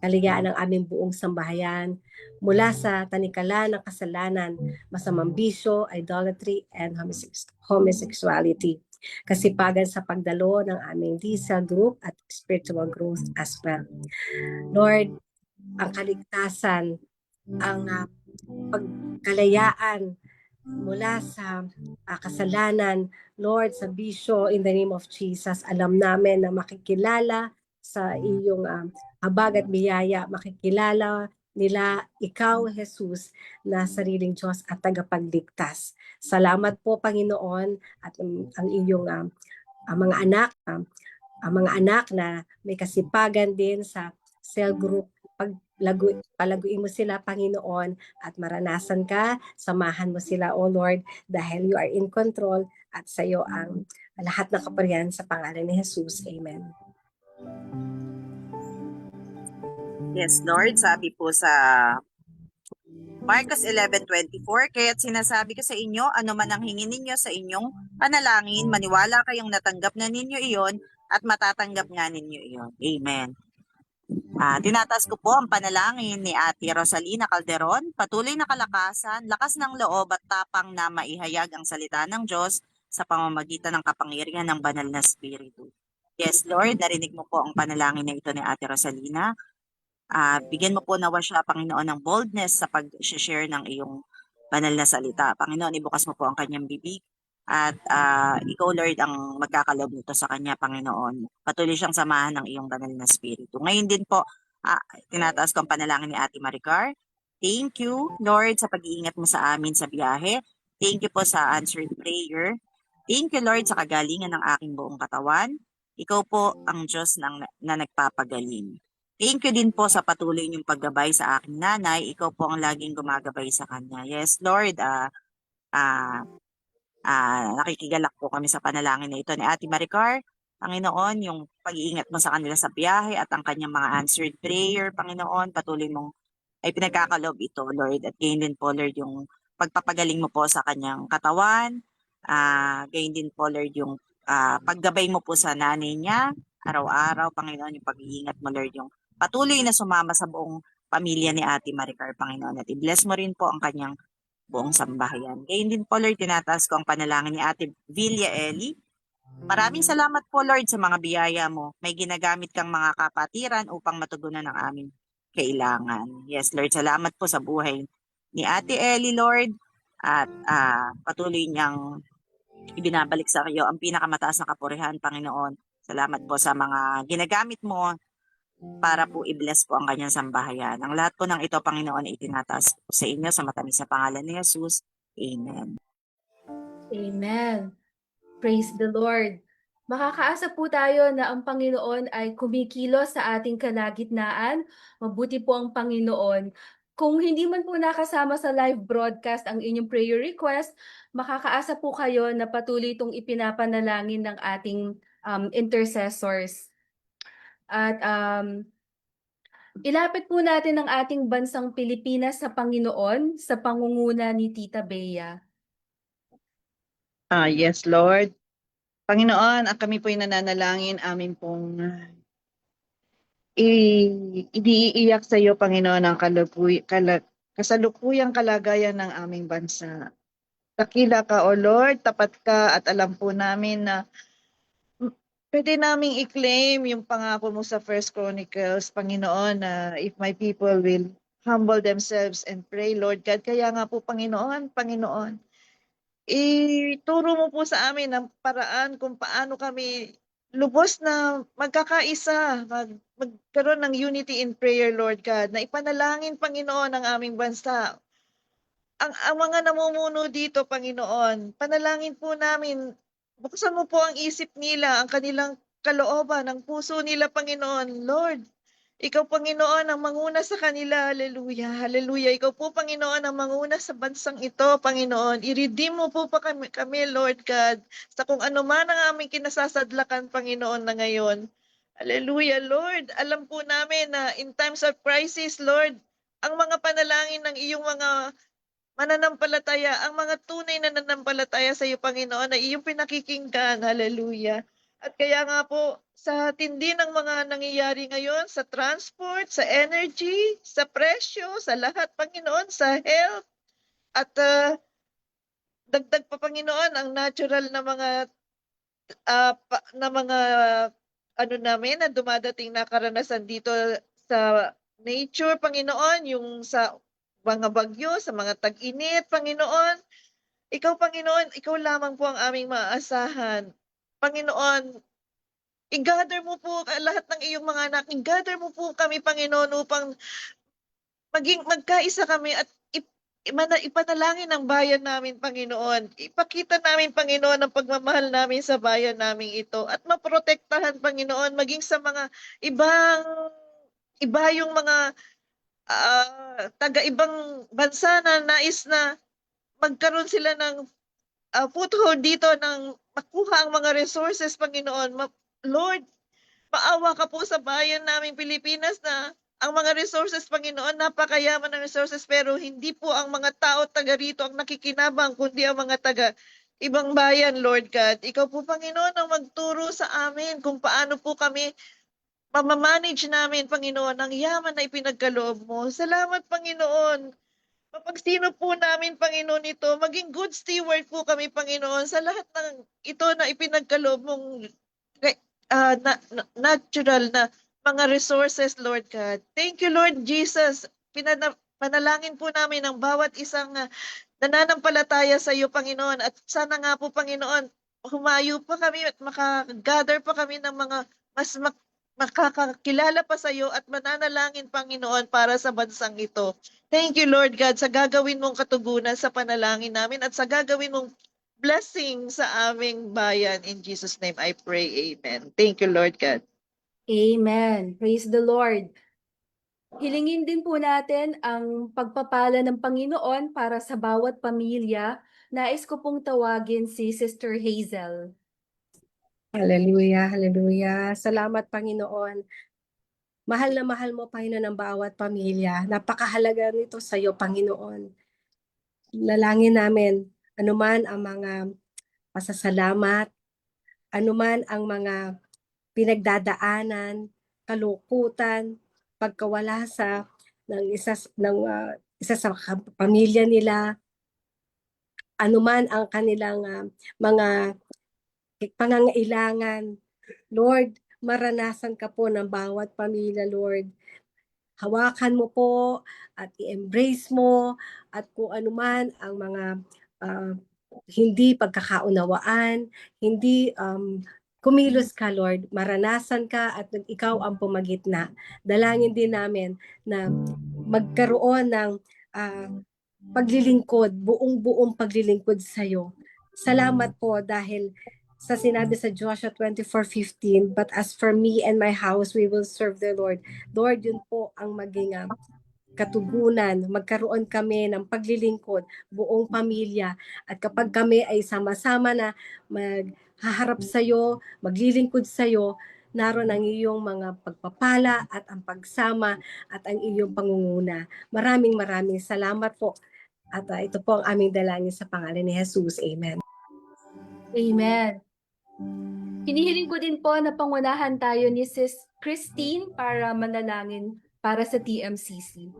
Kaligayaan ng aming buong sambahayan mula sa tanikala ng kasalanan, masamang bisyo, idolatry, and homosexuality. Kasipagan sa pagdalo ng aming diesel group at spiritual growth as well. Lord, ang kaligtasan, ang pagkalayaan mula sa kasalanan, Lord, sa bisyo, in the name of Jesus, alam namin na makikilala sa iyong habag at biyaya, makikilala nila ikaw, Jesus, na sariling Diyos at tagapagligtas. Salamat po, Panginoon, at ang iyong mga anak na may kasipagan din sa cell group, palaguin mo sila, Panginoon, at maranasan ka, samahan mo sila, O Lord, dahil you are in control at sa iyo ang lahat ng kapurihan sa pangalan ni Jesus. Amen. Yes, Lord, sabi po sa Marcos 11:24, kaya't sinasabi ko sa inyo, ano man ang hingin ninyo sa inyong panalangin, maniwala kayong natanggap na ninyo iyon at matatanggap nga ninyo iyon. Amen. Tinataas ko po ang panalangin ni Ate Rosalina Calderon, patuloy na kalakasan, lakas ng loob at tapang na maihayag ang salita ng Diyos sa pamamagitan ng kapangyarihan ng banal na Espiritu. Yes, Lord, narinig mo po ang panalangin na ito ni Ate Rosalina. Bigyan mo po nawa siya, Panginoon, ng boldness sa pag-share ng iyong banal na salita. Panginoon, ibukas mo po ang kanyang bibig at ikaw, Lord, ang magkakaloob nito sa kanya, Panginoon. Patuloy siyang samahan ng iyong banal na Espiritu. Ngayon din po, tinataas ko ang panalangin ni Ate Maricar. Thank you, Lord, sa pag-iingat mo sa amin sa biyahe. Thank you po sa answered prayer. Thank you, Lord, sa kagalingan ng aking buong katawan. Ikaw po ang Diyos na nagpapagaling. Thank you din po sa patuloy niyong paggabay sa aking nanay. Ikaw po ang laging gumagabay sa kanya. Yes, Lord, nakikigalak po kami sa panalangin na ito ni Ate Maricar. Panginoon, yung pag-iingat mo sa kanila sa biyahe at ang kanyang mga answered prayer, Panginoon, patuloy mong ay pinagkakaloob ito, Lord. At gayon din po, Lord, yung pagpapagaling mo po sa kanyang katawan. Gayon din po, Lord, yung paggabay mo po sa nanay niya, araw-araw, Panginoon, yung pag-iingat mo, Lord, yung patuloy na sumama sa buong pamilya ni Ate Maricar, Panginoon. At i-bless mo rin po ang kanyang buong sambahayan. Gayon din po, Lord, tinataas ko ang panalangin ni Ate Villa Eli. Maraming salamat po, Lord, sa mga biyaya mo. May ginagamit kang mga kapatiran upang matugunan ang aming kailangan. Yes, Lord, salamat po sa buhay ni Ate Ellie, Lord. At patuloy niyang ibinabalik sa iyo ang pinakamataas na kapurihan, Panginoon. Salamat po sa mga ginagamit mo para po i-bless po ang kanyang sambahayan. Ang lahat po ng ito, Panginoon, ay itinataas po sa inyo sa matamis na pangalan ni Jesus. Amen. Amen. Praise the Lord. Makakaasa po tayo na ang Panginoon ay kumikilos sa ating kalagitnaan. Mabuti po ang Panginoon. Kung hindi man po nakasama sa live broadcast ang inyong prayer request, makakaasa po kayo na patuloy itong ipinapanalangin ng ating intercessors. At ilapit po natin ang ating bansang Pilipinas sa Panginoon sa pangunguna ni Tita Bea. Yes, Lord. Panginoon, kami po'y nananalangin, amin pong iniiyak sa iyo, Panginoon, ang kasalukuyang kalagayan ng aming bansa. Dakila ka, O Lord, tapat ka at alam po namin na pwede naming i-claim yung pangako mo sa 1 Chronicles, Panginoon, na if my people will humble themselves and pray, Lord God. Kaya nga po, Panginoon, ituro mo po sa amin ang paraan kung paano kami lubos na magkakaisa, magkaroon ng unity in prayer, Lord God, na ipanalangin, Panginoon, ang aming bansa. Ang mga namumuno dito, Panginoon, panalangin po namin, buksan mo po ang isip nila, ang kanilang kalooban, ang puso nila, Panginoon. Lord, ikaw, Panginoon, ang manguna sa kanila. Hallelujah, hallelujah. Ikaw po, Panginoon, ang manguna sa bansang ito, Panginoon. I-redeem mo po pa kami, Lord God, sa kung ano man ang aming kinasasadlakan, Panginoon, na ngayon. Hallelujah, Lord. Alam po namin na in times of crisis, Lord, ang mga panalangin ng iyong mga mananampalataya, ang mga tunay na nananampalataya sa iyo, Panginoon, na iyong pinakikinggan. Hallelujah. At kaya nga po, sa tindi ng mga nangyayari ngayon, sa transport, sa energy, sa presyo, sa lahat, Panginoon, sa health, at dagdag pa, Panginoon, ang natural na mga ano namin na dumadating na karanasan dito sa nature, Panginoon, yung sa mga bagyo, sa mga tag-init, Panginoon. Ikaw, Panginoon, ikaw lamang po ang aming maaasahan. Panginoon, i-gather mo po lahat ng iyong mga anak. I-gather mo po kami, Panginoon, upang magkaisa kami at ipanalangin ang bayan namin, Panginoon. Ipakita namin, Panginoon, ang pagmamahal namin sa bayan namin ito at maprotektahan, Panginoon, maging sa mga iba yung mga taga-ibang bansa na nais na magkaroon sila ng foothold dito ng makuha ang mga resources, Panginoon. Lord, maawa ka po sa bayan naming Pilipinas na ang mga resources, Panginoon, napakayaman ng resources, pero hindi po ang mga tao taga rito ang nakikinabang, kundi ang mga taga ibang bayan, Lord God. Ikaw po, Panginoon, ang magturo sa amin kung paano po kami mamamanage namin, Panginoon, ang yaman na ipinagkaloob mo. Salamat, Panginoon. Mapagsino po namin, Panginoon, ito, maging good steward po kami, Panginoon, sa lahat ng ito na ipinagkaloob mong natural na mga resources, Lord God. Thank you, Lord Jesus. Panalangin po namin ang bawat isang nananampalataya sa iyo, Panginoon. At sana nga po, Panginoon, humayo pa kami at makagather pa kami ng mga mas makakakilala pa sa iyo at mananalangin, Panginoon, para sa bansang ito. Thank you, Lord God, sa gagawin mong katugunan sa panalangin namin at sa gagawin mong blessing sa aming bayan. In Jesus' name I pray, amen. Thank you, Lord God. Amen. Praise the Lord. Hilingin din po natin ang pagpapala ng Panginoon para sa bawat pamilya. Nais ko pong tawagin si Sister Hazel. Hallelujah, hallelujah. Salamat, Panginoon. Mahal na mahal mo, Panginoon, ang bawat pamilya. Napakahalaga nito sa iyo, Panginoon. Lalangin namin, anuman ang mga pasasalamat, anuman ang mga pinagdadaanan, kalungkutan, pagkawala isa sa pamilya nila, anuman ang kanilang mga pangangailangan. Lord, maranasan ka po ng bawat pamilya, Lord. Hawakan mo po at i-embrace mo at kung anuman ang mga hindi pagkakaunawaan, hindi kumilos ka, Lord. Maranasan ka at ikaw ang pumagitna. Dalangin din namin na magkaroon ng paglilingkod, buong-buong paglilingkod sa iyo. Salamat po dahil sa sinabi sa Joshua 24:15, but as for me and my house, we will serve the Lord. Lord, yun po ang maging katugunan. Magkaroon kami ng paglilingkod, buong pamilya. At kapag kami ay sama-sama na maghaharap sa iyo, maglilingkod sa iyo, naroon ang iyong mga pagpapala at ang pagsama at ang iyong pangunguna. Maraming salamat po. At ito po ang aming dalangin sa pangalan ni Jesus. Amen. Amen. Hinihiling ko din po na pangunahan tayo ni Sis Christine para manalangin para sa TMCC.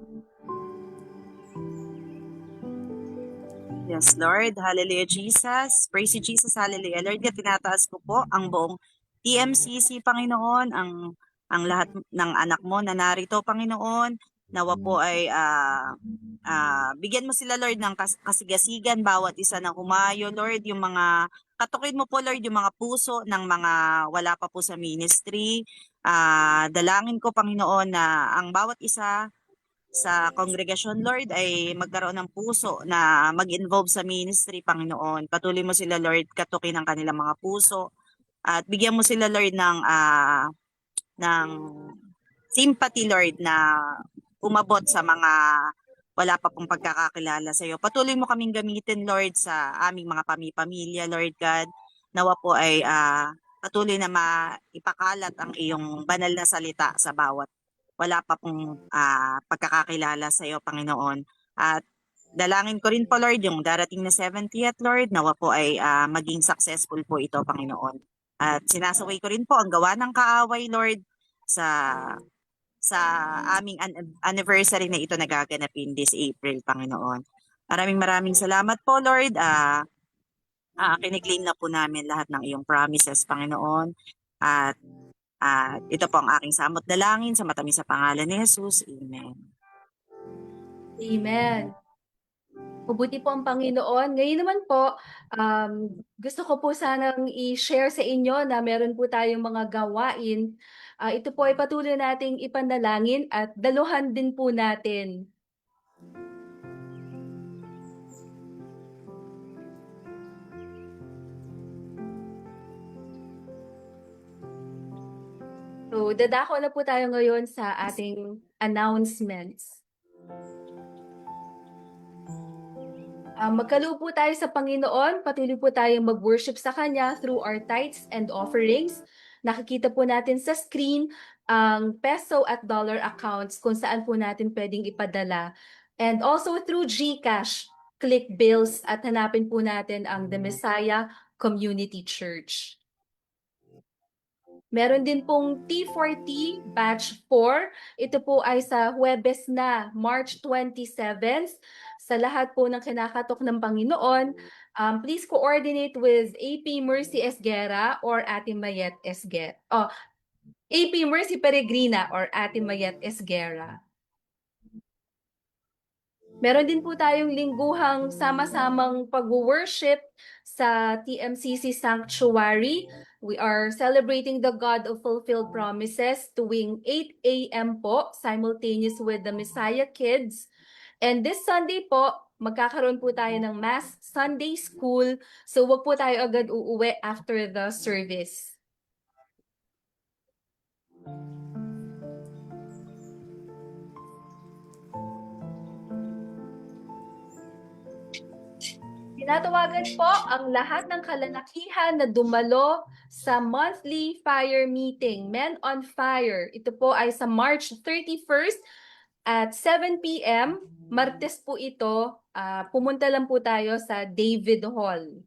Yes, Lord. Hallelujah, Jesus. Praise you, Jesus. Hallelujah. Lord, tinataas ko po ang buong TMCC, Panginoon, ang lahat ng anak mo na narito, Panginoon. Nawa po ay bigyan mo sila, Lord, ng kasigasigan, bawat isa na humayo, Lord, yung mga, katukin mo po, Lord, yung mga puso ng mga wala pa po sa ministry. Dalangin ko, Panginoon, na ang bawat isa sa kongregasyon, Lord, ay magkaroon ng puso na mag-involve sa ministry, Panginoon. Patuloy mo sila, Lord, katukin ang kanilang mga puso at bigyan mo sila, Lord, ng sympathy, Lord, na umabot sa mga wala pa pong pagkakakilala sa iyo. Patuloy mo kaming gamitin, Lord, sa aming mga pamilya, Lord God. Nawa po ay patuloy na maipakalat ang iyong banal na salita sa bawat wala pa pong pagkakakilala sa iyo, Panginoon. At dalangin ko rin po, Lord, yung darating na 70th, Lord, nawa po ay maging successful po ito, Panginoon. At sinasaway ko rin po ang gawa ng kaaway, Lord, sa aming anniversary na ito nagaganapin this April, Panginoon. Maraming salamat po, Lord. Kiniklaim na po namin lahat ng iyong promises, Panginoon. At ito po ang aking samot dalangin sa matamis sa pangalan ni Jesus. Amen. Amen. Mabuti po ang Panginoon. Ngayon naman po, gusto ko po sanang i-share sa inyo na meron po tayong mga gawain. Ito po ay patuloy nating ipanalangin at daluhan din po natin. So, dadako na po tayo ngayon sa ating announcements. Magkaloob po tayo sa Panginoon, patuloy po tayong mag-worship sa Kanya through our tithes and offerings. Nakikita po natin sa screen ang peso at dollar accounts kung saan po natin pwedeng ipadala. And also through GCash, click bills at hanapin po natin ang The Messiah Community Church. Meron din pong T40 Batch 4. Ito po ay sa Huwebes na, March 27th. Sa lahat po ng kinakatok ng Panginoon, please coordinate with AP Mercy Esguera or Ate Mayet Esguera. AP Mercy Peregrina or Ate Mayet Esguera. Meron din po tayong lingguhang sama-samang pag-worship sa TMCC Sanctuary. We are celebrating the God of Fulfilled Promises tuwing 8 a.m. po, simultaneous with the Messiah Kids. And this Sunday po, magkakaroon po tayo ng Mass Sunday School. So wag po tayo agad uuwi after the service. Tinatawagan po ang lahat ng kalalakihan na dumalo sa monthly fire meeting, Men on Fire. Ito po ay sa March 31st at 7 p.m. Martes po ito. Pumunta lang po tayo sa David Hall.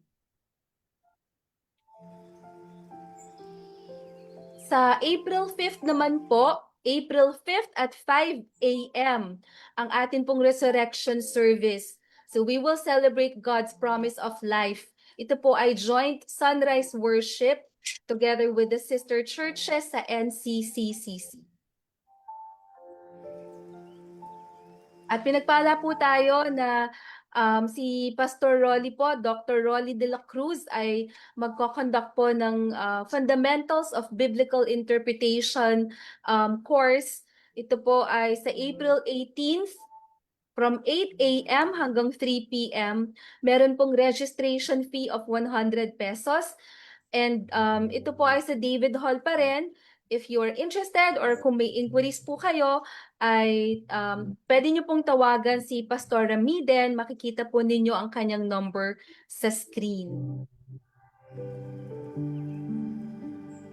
Sa April 5th naman po, April 5th at 5 a.m. ang atin pong resurrection service. So we will celebrate God's promise of life. Ito po ay joint sunrise worship together with the sister churches sa NCCCC. At pinagpala po tayo na si Pastor Rolly po, Dr. Rolly de la Cruz ay magko-conduct po ng Fundamentals of Biblical Interpretation course. Ito po ay sa April 18th from 8 a.m. hanggang 3 p.m. Meron pong registration fee of 100 pesos. And ito po ay sa David Hall pa rin. If you're interested or kung may inquiries po kayo, ay pwede nyo pong tawagan si Pastor Ramiden. Makikita po ninyo ang kanyang number sa screen.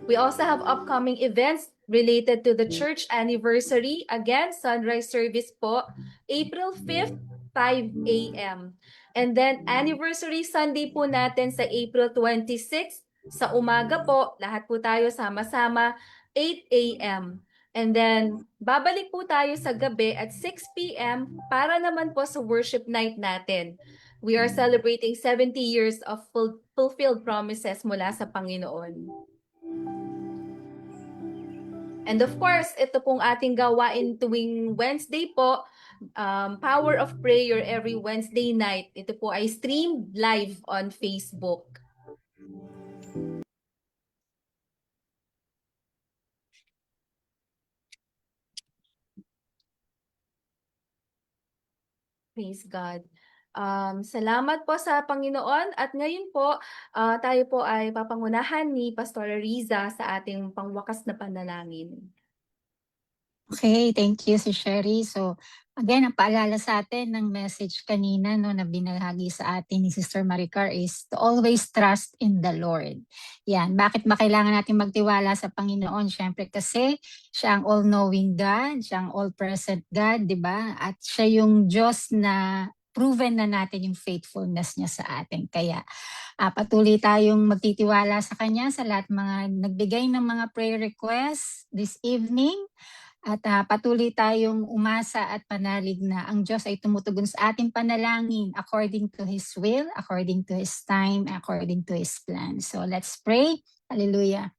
We also have upcoming events related to the church anniversary. Again, sunrise service po, April 5th, 5 a.m. And then anniversary Sunday po natin sa April 26th, sa umaga po, lahat po tayo sama-sama, 8 a.m. And then, babalik po tayo sa gabi at 6 p.m. para naman po sa worship night natin. We are celebrating 70 years of fulfilled promises mula sa Panginoon. And of course, ito pong ating gawain tuwing Wednesday po, Power of Prayer every Wednesday night. Ito po ay streamed live on Facebook. Praise God. Salamat po sa Panginoon at ngayon po tayo po ay papangunahan ni Pastor Riza sa ating pangwakas na panalangin. Okay, thank you si Sherry. So again, ang paalala sa atin ng message kanina no, na binahagi sa atin ni Sister Maricar is to always trust in the Lord. Yan, bakit ba kailangan natin magtiwala sa Panginoon? Siyempre kasi siya ang all-knowing God, siya ang all-present God, di ba? At siya yung Diyos na proven na natin yung faithfulness niya sa atin. Kaya patuloy tayong magtitiwala sa Kanya sa lahat mga nagbigay ng mga prayer requests this evening. At patuloy tayong umasa at panalig na ang Diyos ay tumutugon sa ating panalangin according to His will, according to His time, according to His plan. So let's pray. Hallelujah.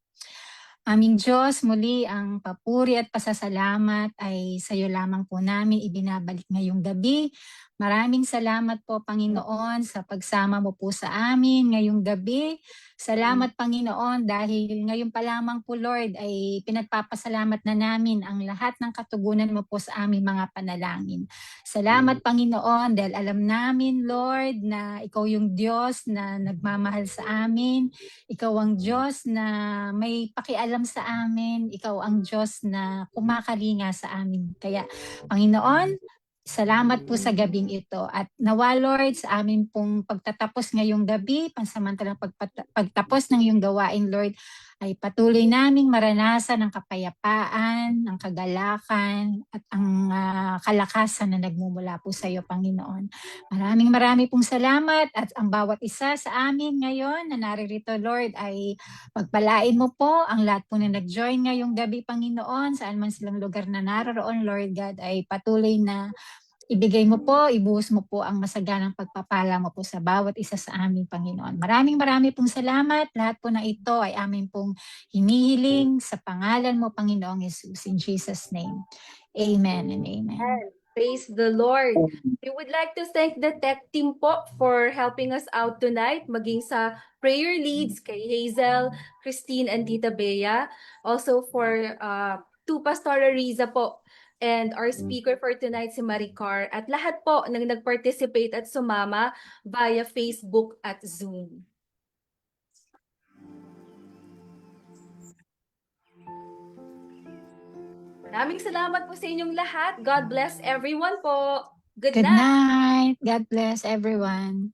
Aming Diyos, muli ang papuri at pasasalamat ay sa iyo lamang po namin ibinabalik ngayong gabi. Maraming salamat po Panginoon sa pagsama mo po sa amin ngayong gabi. Salamat Panginoon dahil ngayon pa lamang po Lord ay pinagpapasalamat na namin ang lahat ng katugunan mo po sa aming mga panalangin. Salamat Panginoon dahil alam namin Lord na ikaw yung Diyos na nagmamahal sa amin. Ikaw ang Diyos na may pakialam sa amin. Ikaw ang Diyos na kumakalinga sa amin. Kaya Panginoon, salamat po sa gabing ito at nawa Lord sa amin pong pagtatapos ngayong gabi, pansamantalang pagtapos ng iyong gawain Lord, ay patuloy naming maranasan ang kapayapaan, ang kagalakan at ang kalakasan na nagmumula po sa iyo Panginoon. Maraming pong salamat at ang bawat isa sa amin ngayon na naririto Lord ay pagpalain mo po ang lahat po na nag-join ngayong gabi Panginoon, saan man silang lugar na naroon Lord God ay patuloy na ibigay mo po, ibuhos mo po ang masaganang pagpapala mo po sa bawat isa sa aming Panginoon. Maraming pong salamat. Lahat po na ito ay amin pong hinihiling sa pangalan mo, Panginoong Jesus. In Jesus' name. Amen and amen. Praise the Lord. We would like to thank the tech team po for helping us out tonight, maging sa prayer leads kay Hazel, Christine, and Tita Bea. Also for to Pastor Riza po and our speaker for tonight si Maricar at lahat po ng nag-participate at sumama via Facebook at Zoom. Maraming salamat po sa inyong lahat. God bless everyone po. Good Good night. night. God bless everyone.